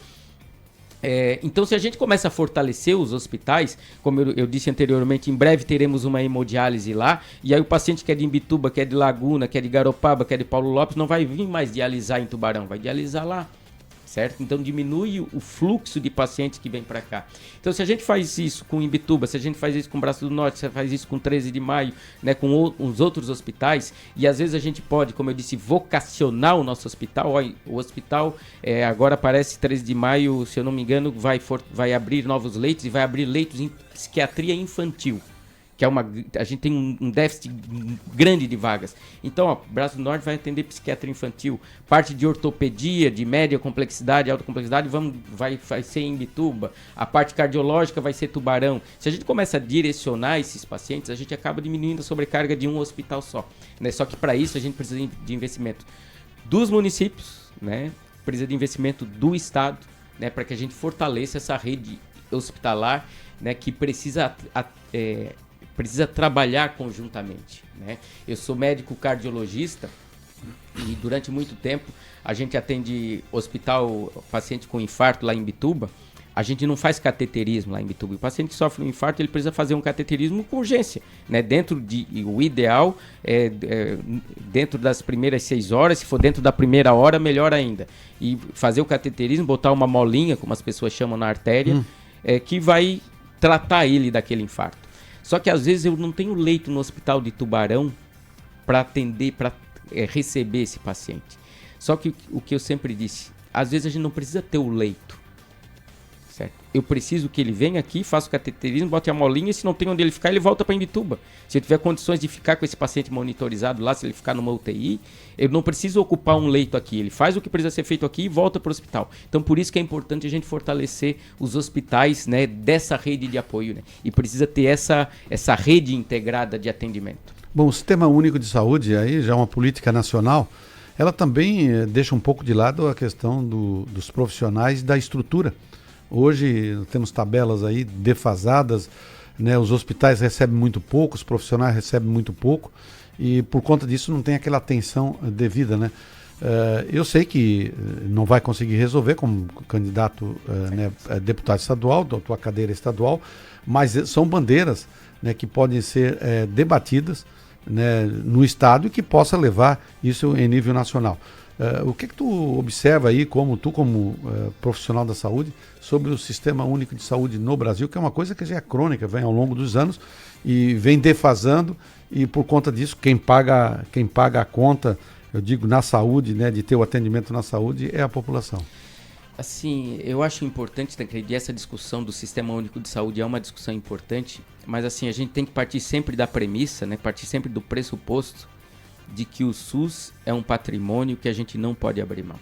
Então se a gente começa a fortalecer os hospitais, como eu disse anteriormente, em breve teremos uma hemodiálise lá, e aí o paciente que é de Imbituba, que é de Laguna, que é de Garopaba, que é de Paulo Lopes, não vai vir mais dialisar em Tubarão, vai dialisar lá, certo? Então diminui o fluxo de pacientes que vem para cá. Então se a gente faz isso com Imbituba, se a gente faz isso com Braço do Norte, se a gente faz isso com 13 de Maio, né, com os outros hospitais, e às vezes a gente pode, como eu disse, vocacionar o nosso hospital. O hospital agora parece 13 de Maio, se eu não me engano, vai abrir novos leitos e vai abrir leitos em psiquiatria infantil. que a gente tem um déficit grande de vagas. Então, ó, Braço do Norte vai atender psiquiatria infantil, parte de ortopedia, de média complexidade, alta complexidade, vai ser em Imbituba, a parte cardiológica vai ser Tubarão. Se a gente começa a direcionar esses pacientes, a gente acaba diminuindo a sobrecarga de um hospital só, né? Só que para isso a gente precisa de investimento dos municípios, né? Precisa de investimento do Estado, né? Para que a gente fortaleça essa rede hospitalar, né? Que precisa trabalhar conjuntamente, né? Eu sou médico cardiologista e durante muito tempo a gente atende hospital, paciente com infarto lá em Imbituba. A gente não faz cateterismo lá em Imbituba. O paciente que sofre um infarto, ele precisa fazer um cateterismo com urgência, né? O ideal é dentro das primeiras 6 horas, se for dentro da primeira hora, melhor ainda. E fazer o cateterismo, botar uma molinha, como as pessoas chamam na artéria, que vai tratar ele daquele infarto. Só que às vezes eu não tenho leito no hospital de Tubarão para atender, para receber esse paciente. Só que o que eu sempre disse, às vezes a gente não precisa ter o leito, certo? Eu preciso que ele venha aqui, faça o cateterismo, bote a molinha, e se não tem onde ele ficar, ele volta para Imbituba. Se eu tiver condições de ficar com esse paciente monitorizado lá, se ele ficar numa UTI, eu não preciso ocupar um leito aqui. Ele faz o que precisa ser feito aqui e volta para o hospital. Então, por isso que é importante a gente fortalecer os hospitais, né, dessa rede de apoio, né? E precisa ter essa rede integrada de atendimento. Bom, o Sistema Único de Saúde, aí já é uma política nacional, ela também deixa um pouco de lado a questão dos profissionais da estrutura. Hoje temos tabelas aí defasadas, né? Os hospitais recebem muito pouco, os profissionais recebem muito pouco e por conta disso não tem aquela atenção devida, né? Eu sei que não vai conseguir resolver como candidato né, deputado estadual, da tua cadeira estadual, mas são bandeiras, né, que podem ser debatidas, né, no estado e que possa levar isso em nível nacional. O que tu observa aí, como profissional da saúde, sobre o Sistema Único de Saúde no Brasil, que é uma coisa que já é crônica, vem ao longo dos anos e vem defasando, e por conta disso, quem paga a conta, eu digo, na saúde, né, de ter o atendimento na saúde, é a população. Assim, eu acho importante, Tancredi, essa discussão do Sistema Único de Saúde é uma discussão importante, mas assim, a gente tem que partir sempre da premissa, né, partir sempre do pressuposto de que o SUS é um patrimônio que a gente não pode abrir mão,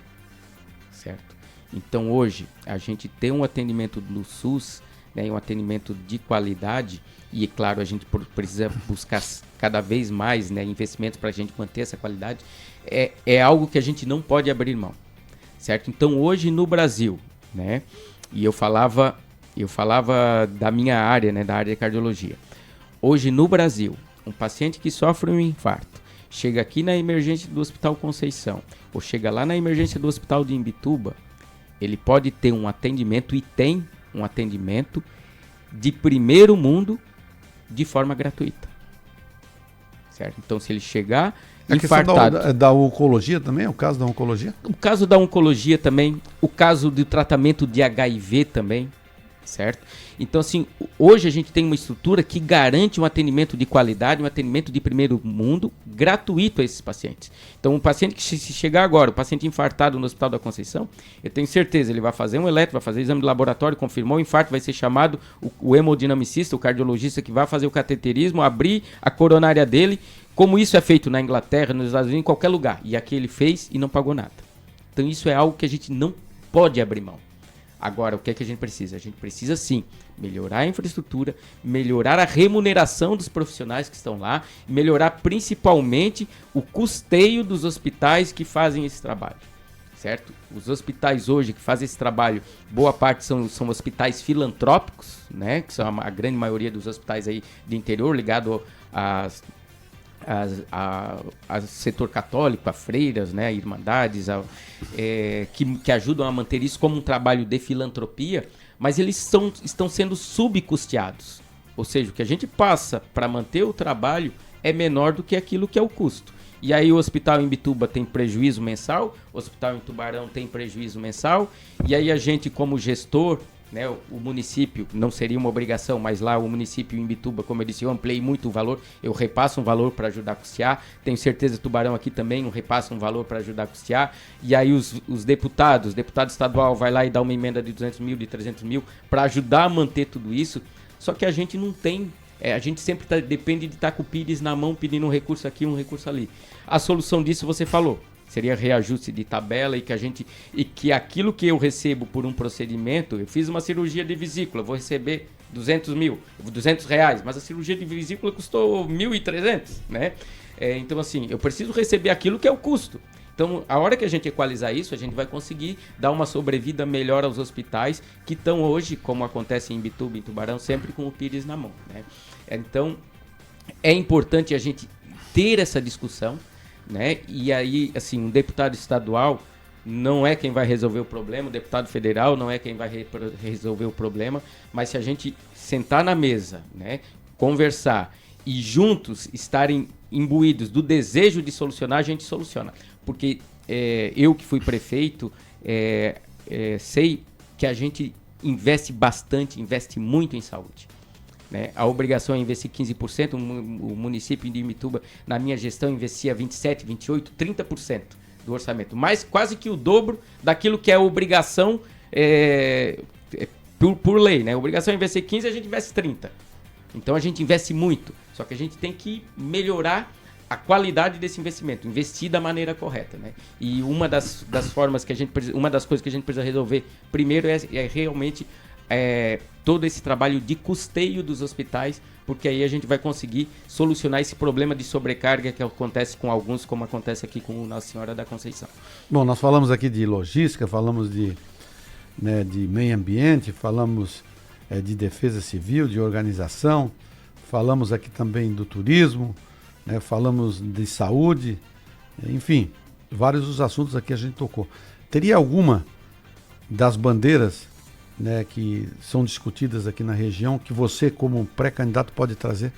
certo? Então hoje a gente tem um atendimento no SUS, né, um atendimento de qualidade e, claro, a gente precisa buscar cada vez mais, né, investimentos para a gente manter essa qualidade, é algo que a gente não pode abrir mão, certo? Então hoje no Brasil, né, e eu falava da minha área, né, da área de cardiologia, hoje no Brasil, um paciente que sofre um infarto, chega aqui na emergência do Hospital Conceição, ou chega lá na emergência do Hospital de Imbituba, ele pode ter um atendimento e tem um atendimento de primeiro mundo de forma gratuita, certo? Então, se ele chegar infartado... A da oncologia também, o caso da oncologia? O caso da oncologia também, o caso do tratamento de HIV também, certo? Então, assim, hoje a gente tem uma estrutura que garante um atendimento de qualidade, um atendimento de primeiro mundo gratuito a esses pacientes. Então, o paciente que se chegar agora, o paciente infartado no Hospital da Conceição, eu tenho certeza, ele vai fazer um eletro, vai fazer exame de laboratório, confirmou o infarto, vai ser chamado o hemodinamicista, o cardiologista que vai fazer o cateterismo, abrir a coronária dele, como isso é feito na Inglaterra, nos Estados Unidos, em qualquer lugar. E aqui ele fez e não pagou nada. Então, isso é algo que a gente não pode abrir mão. Agora, o que é que a gente precisa? A gente precisa, sim, melhorar a infraestrutura, melhorar a remuneração dos profissionais que estão lá, melhorar principalmente o custeio dos hospitais que fazem esse trabalho, certo? Os hospitais hoje que fazem esse trabalho, boa parte são hospitais filantrópicos, né? Que são a grande maioria dos hospitais aí de interior, ligado a setor católico, a freiras, né, a irmandades, que ajudam a manter isso como um trabalho de filantropia, mas eles estão sendo subcusteados. Ou seja, o que a gente passa para manter o trabalho é menor do que aquilo que é o custo. E aí o hospital em Imbituba tem prejuízo mensal, o hospital em Tubarão tem prejuízo mensal, e aí a gente como gestor, né, o município, não seria uma obrigação, mas lá o município em Imbituba, como eu disse, eu ampliei muito o valor, eu repasso um valor para ajudar a custear, tenho certeza que Tubarão aqui também repassa um valor para ajudar a custear, e aí os deputado estadual vai lá e dá uma emenda de 200 mil, de 300 mil, para ajudar a manter tudo isso, só que a gente não tem A gente sempre depende de estar com o Pires na mão, pedindo um recurso aqui, um recurso ali. A solução disso você falou. Seria reajuste de tabela e que aquilo que eu recebo por um procedimento, eu fiz uma cirurgia de vesícula, vou receber 200 mil, 200 reais, mas a cirurgia de vesícula custou 1.300, né? Então, assim, eu preciso receber aquilo que é o custo. Então, a hora que a gente equalizar isso, a gente vai conseguir dar uma sobrevida melhor aos hospitais que estão hoje, como acontece em Imbituba, em Tubarão, sempre com o Pires na mão, né? Então, é importante a gente ter essa discussão, né? E aí, assim, um deputado estadual não é quem vai resolver o problema, o deputado federal não é quem vai resolver o problema, mas se a gente sentar na mesa, né, conversar e juntos estarem imbuídos do desejo de solucionar, a gente soluciona. Porque eu que fui prefeito, sei que a gente investe bastante, investe muito em saúde. Né? A obrigação é investir 15%, o município de Imbituba, na minha gestão, investia 27%, 28%, 30% do orçamento. Mas quase que o dobro daquilo que é a obrigação por lei. Né? A obrigação é investir 15%, a gente investe 30%. Então a gente investe muito, só que a gente tem que melhorar a qualidade desse investimento, investir da maneira correta, né? E uma das formas que a gente precisa, uma das coisas que a gente precisa resolver primeiro é realmente todo esse trabalho de custeio dos hospitais, porque aí a gente vai conseguir solucionar esse problema de sobrecarga que acontece com alguns, como acontece aqui com Nossa Senhora da Conceição. Bom, nós falamos aqui de logística, falamos de meio ambiente, falamos de defesa civil, de organização, falamos aqui também do turismo, né, falamos de saúde, enfim, vários dos assuntos aqui a gente tocou. Teria alguma das bandeiras, né, que são discutidas aqui na região, que você, como pré-candidato, pode trazer,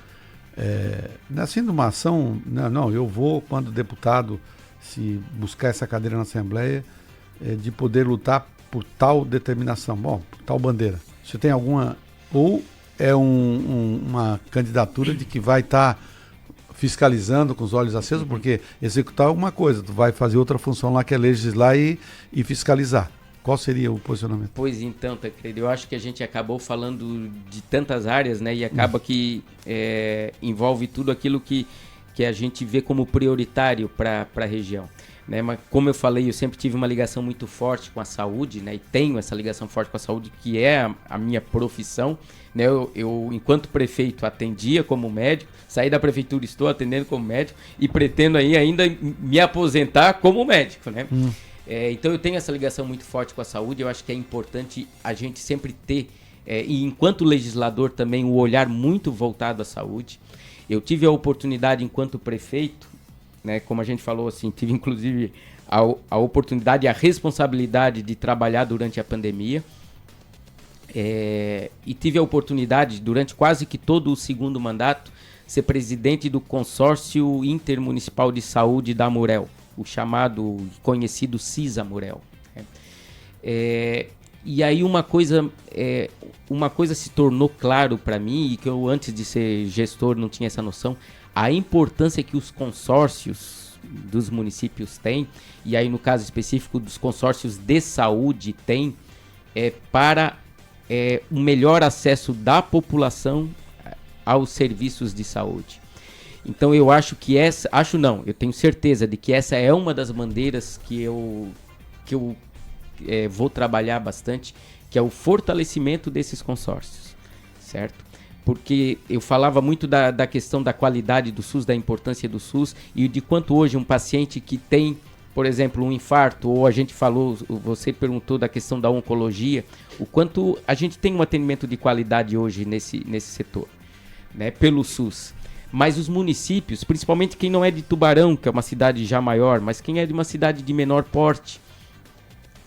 assim, de uma ação, não, eu vou, quando deputado, se buscar essa cadeira na Assembleia, de poder lutar por tal determinação, por tal bandeira. Você tem alguma, ou é uma candidatura de que vai estar fiscalizando com os olhos acesos, porque executar é uma coisa, tu vai fazer outra função lá que é legislar e fiscalizar. Qual seria o posicionamento? Pois então, Tancredo, eu acho que a gente acabou falando de tantas áreas, né? E acaba que envolve tudo aquilo que a gente vê como prioritário para a região. Né? Mas como eu falei, eu sempre tive uma ligação muito forte com a saúde, né? E tenho essa ligação forte com a saúde, que é a minha profissão. Né? Eu, enquanto prefeito, atendia como médico, saí da prefeitura, estou atendendo como médico e pretendo aí ainda me aposentar como médico, né? Então eu tenho essa ligação muito forte com a saúde. Eu acho que é importante a gente sempre ter, e enquanto legislador também, o olhar muito voltado à saúde. Eu tive a oportunidade, enquanto prefeito, né, como a gente falou, assim, tive inclusive a oportunidade e a responsabilidade de trabalhar durante a pandemia. E tive a oportunidade, durante quase que todo o segundo mandato, ser presidente do Consórcio Intermunicipal de Saúde da Amurel, o chamado, conhecido CISA Amurel. E aí uma coisa se tornou claro para mim, e que eu antes de ser gestor não tinha essa noção, a importância que os consórcios dos municípios têm, e aí no caso específico dos consórcios de saúde têm, para o melhor acesso da população aos serviços de saúde. Então eu acho que eu tenho certeza de que essa é uma das bandeiras que eu vou trabalhar bastante, que é o fortalecimento desses consórcios, certo? Porque eu falava muito da questão da qualidade do SUS, da importância do SUS, e de quanto hoje um paciente que tem, por exemplo, um infarto, ou a gente falou, você perguntou da questão da oncologia, o quanto a gente tem um atendimento de qualidade hoje nesse setor, né, pelo SUS. Mas os municípios, principalmente quem não é de Tubarão, que é uma cidade já maior, mas quem é de uma cidade de menor porte,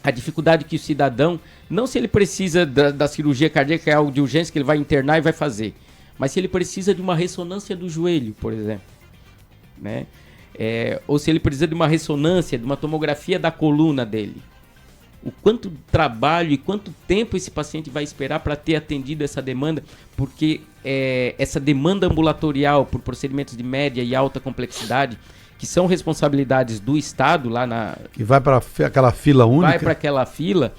a dificuldade que o cidadão, não se ele precisa da cirurgia cardíaca, que é algo de urgência que ele vai internar e vai fazer, mas se ele precisa de uma ressonância do joelho, por exemplo, né? Ou se ele precisa de uma ressonância, de uma tomografia da coluna dele. O quanto trabalho e quanto tempo esse paciente vai esperar para ter atendido essa demanda, porque essa demanda ambulatorial por procedimentos de média e alta complexidade, que são responsabilidades do Estado lá que vai para aquela fila única. Vai para aquela fila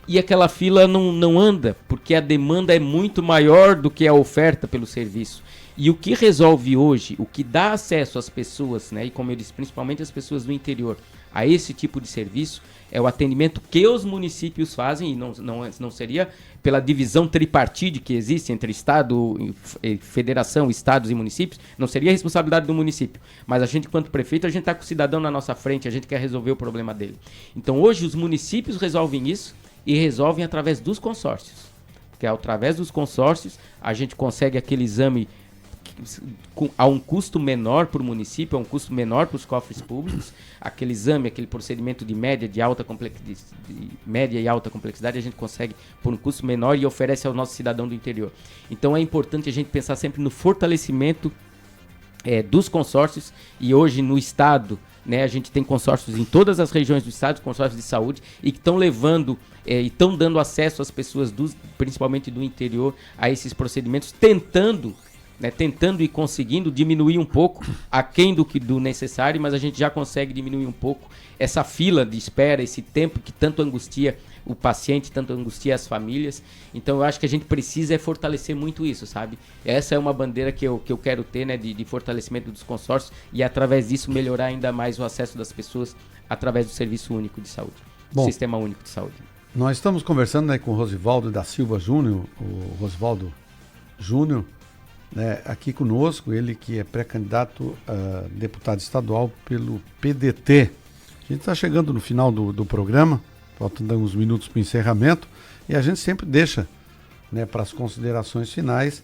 e aquela fila não anda, porque a demanda é muito maior do que a oferta pelo serviço. E o que resolve hoje, o que dá acesso às pessoas, né, e como eu disse, principalmente as pessoas do interior, a esse tipo de serviço, é o atendimento que os municípios fazem, e não seria pela divisão tripartite que existe entre Estado, Federação, Estados e municípios, não seria a responsabilidade do município. Mas a gente, quanto prefeito, a gente está com o cidadão na nossa frente, a gente quer resolver o problema dele. Então hoje os municípios resolvem isso e resolvem através dos consórcios. Porque através dos consórcios a gente consegue aquele exame a um custo menor para o município, a um custo menor para os cofres públicos, aquele exame, aquele procedimento de média, média e alta complexidade, a gente consegue por um custo menor e oferece ao nosso cidadão do interior. Então é importante a gente pensar sempre no fortalecimento dos consórcios, e hoje no Estado, né, a gente tem consórcios em todas as regiões do Estado, consórcios de saúde, e que estão levando e estão dando acesso às pessoas, principalmente do interior, a esses procedimentos, tentando e conseguindo diminuir um pouco, aquém do necessário, mas a gente já consegue diminuir um pouco essa fila de espera, esse tempo que tanto angustia o paciente, tanto angustia as famílias. Então eu acho que a gente precisa fortalecer muito isso, sabe? Essa é uma bandeira que eu quero ter, né, de fortalecimento dos consórcios, e através disso melhorar ainda mais o acesso das pessoas através do Serviço Único de Saúde, do Sistema Único de Saúde. Nós estamos conversando, né, com o Rosivaldo da Silva Júnior, o Rosivaldo Júnior, né, aqui conosco, ele que é pré-candidato a deputado estadual pelo PDT. A gente está chegando no final do programa, faltando uns minutos para o encerramento, e a gente sempre deixa, né, para as considerações finais,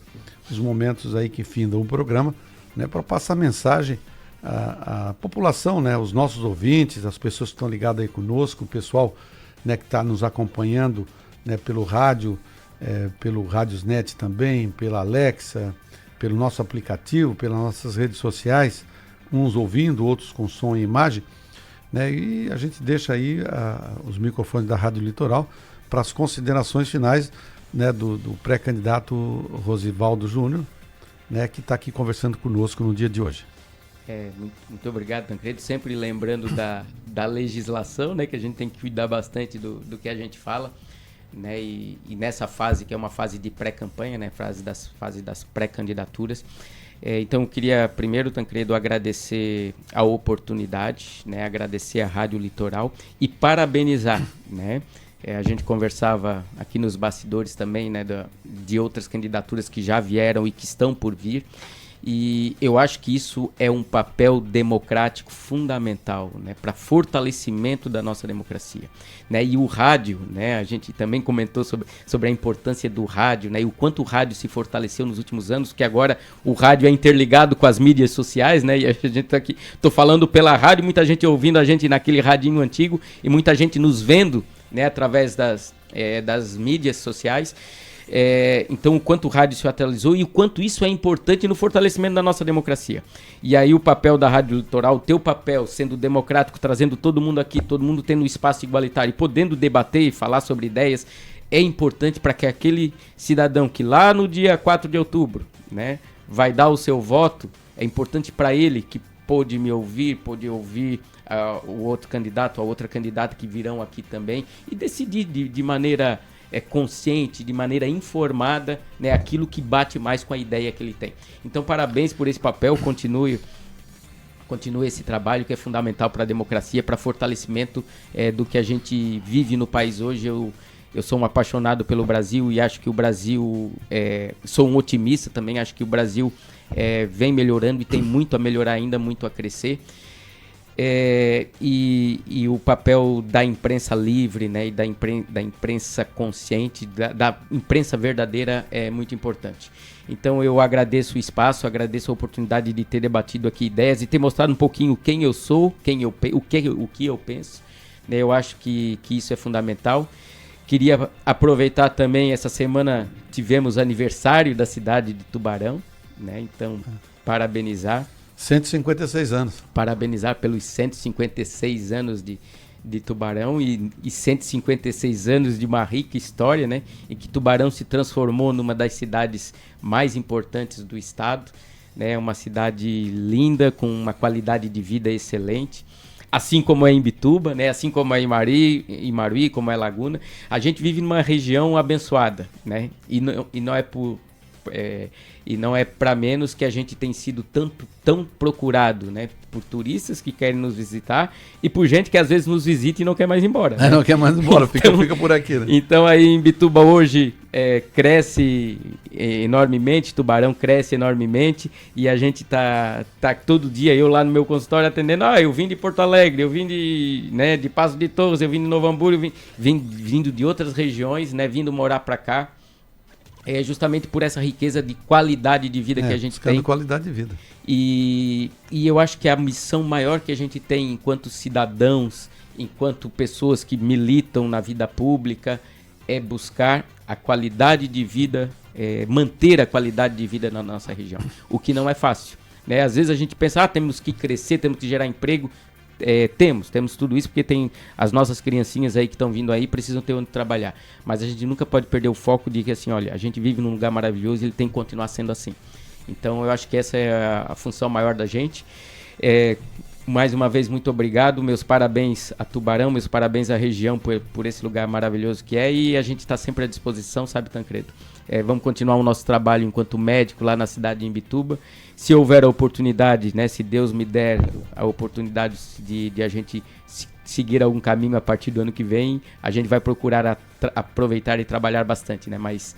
os momentos aí que findam o programa, né, para passar mensagem à população, né, os nossos ouvintes, as pessoas que estão ligadas aí conosco, o pessoal, né, que está nos acompanhando, né, pelo rádio, pelo Radiosnet também, pela Alexa, pelo nosso aplicativo, pelas nossas redes sociais, uns ouvindo, outros com som e imagem, né? E a gente deixa aí os microfones da Rádio Litoral para as considerações finais, né, do pré-candidato Rosivaldo Júnior, né, que está aqui conversando conosco no dia de hoje. Muito obrigado, Tancredo. Sempre lembrando da legislação, né, que a gente tem que cuidar bastante do que a gente fala. Né, e nessa fase, que é uma fase de pré-campanha, né, fase das pré-candidaturas, então eu queria primeiro, Tancredo, agradecer a oportunidade, né, agradecer a Rádio Litoral e parabenizar, né, a gente conversava aqui nos bastidores também, né, de outras candidaturas que já vieram e que estão por vir. E eu acho que isso é um papel democrático fundamental, né, para fortalecimento da nossa democracia, né? E o rádio, né, a gente também comentou sobre a importância do rádio, né, e o quanto o rádio se fortaleceu nos últimos anos, que agora o rádio é interligado com as mídias sociais, né, e a gente tá aqui, tô falando pela rádio, muita gente ouvindo a gente naquele radinho antigo e muita gente nos vendo, né, através das mídias sociais. Então o quanto o rádio se atualizou e o quanto isso é importante no fortalecimento da nossa democracia. E aí o papel da Rádio Litoral, o teu papel sendo democrático, trazendo todo mundo aqui, todo mundo tendo um espaço igualitário e podendo debater e falar sobre ideias, é importante para que aquele cidadão que lá no dia 4 de outubro, né, vai dar o seu voto, é importante para ele que pôde ouvir o outro candidato, a outra candidata que virão aqui também, e decidir de maneira consciente, de maneira informada, né, aquilo que bate mais com a ideia que ele tem. Então, parabéns por esse papel, continue esse trabalho que é fundamental para a democracia, para fortalecimento do que a gente vive no país hoje. Eu sou um apaixonado pelo Brasil e acho que o Brasil, sou um otimista também, acho que o Brasil vem melhorando e tem muito a melhorar ainda, muito a crescer. E o papel da imprensa livre, né, e da imprensa consciente, da imprensa verdadeira é muito importante. Então eu agradeço o espaço, agradeço a oportunidade de ter debatido aqui ideias e ter mostrado um pouquinho quem eu sou, o que eu penso, né, eu acho que isso é fundamental. Queria aproveitar também, essa semana tivemos aniversário da cidade de Tubarão, né, então parabenizar. 156 anos. Parabenizar pelos 156 anos de Tubarão e 156 anos de uma rica história, né? Em que Tubarão se transformou numa das cidades mais importantes do estado, né? Uma cidade linda, com uma qualidade de vida excelente. assim como é em Imbituba, né? Assim como é em Imaruí, como é Laguna. A gente vive numa região abençoada, né? E não é por... e não é para menos que a gente tem sido tão procurado, né, por turistas que querem nos visitar e por gente que às vezes nos visita e não quer mais ir embora. Né? Não quer mais ir embora, então, fica por aqui. Né? Então aí em Imbituba hoje cresce enormemente, Tubarão cresce enormemente e a gente tá todo dia, eu lá no meu consultório atendendo, eu vim de Porto Alegre, eu vim de Passo de Torres, eu vim de Novo Hamburgo, vindo de outras regiões, né, vindo morar para cá. É justamente por essa riqueza de qualidade de vida que a gente tem. Qualidade de vida. E eu acho que a missão maior que a gente tem enquanto cidadãos, enquanto pessoas que militam na vida pública, é buscar a qualidade de vida, manter a qualidade de vida na nossa região. O que não é fácil. Né? Às vezes a gente pensa, temos que crescer, temos que gerar emprego. Temos tudo isso porque tem as nossas criancinhas aí que estão vindo aí, precisam ter onde trabalhar, mas a gente nunca pode perder o foco de que assim, olha, a gente vive num lugar maravilhoso e ele tem que continuar sendo assim. Então eu acho que essa é a função maior da gente. Mais uma vez, muito obrigado, meus parabéns a Tubarão, meus parabéns à região por esse lugar maravilhoso que é, e a gente está sempre à disposição, sabe, Tancredo? Vamos continuar o nosso trabalho enquanto médico lá na cidade de Imbituba. Se houver a oportunidade, né, se Deus me der a oportunidade de a gente seguir algum caminho a partir do ano que vem, a gente vai procurar aproveitar e trabalhar bastante, né? Mas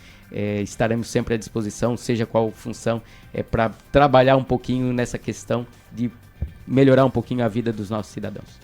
estaremos sempre à disposição, seja qual função, para trabalhar um pouquinho nessa questão de melhorar um pouquinho a vida dos nossos cidadãos.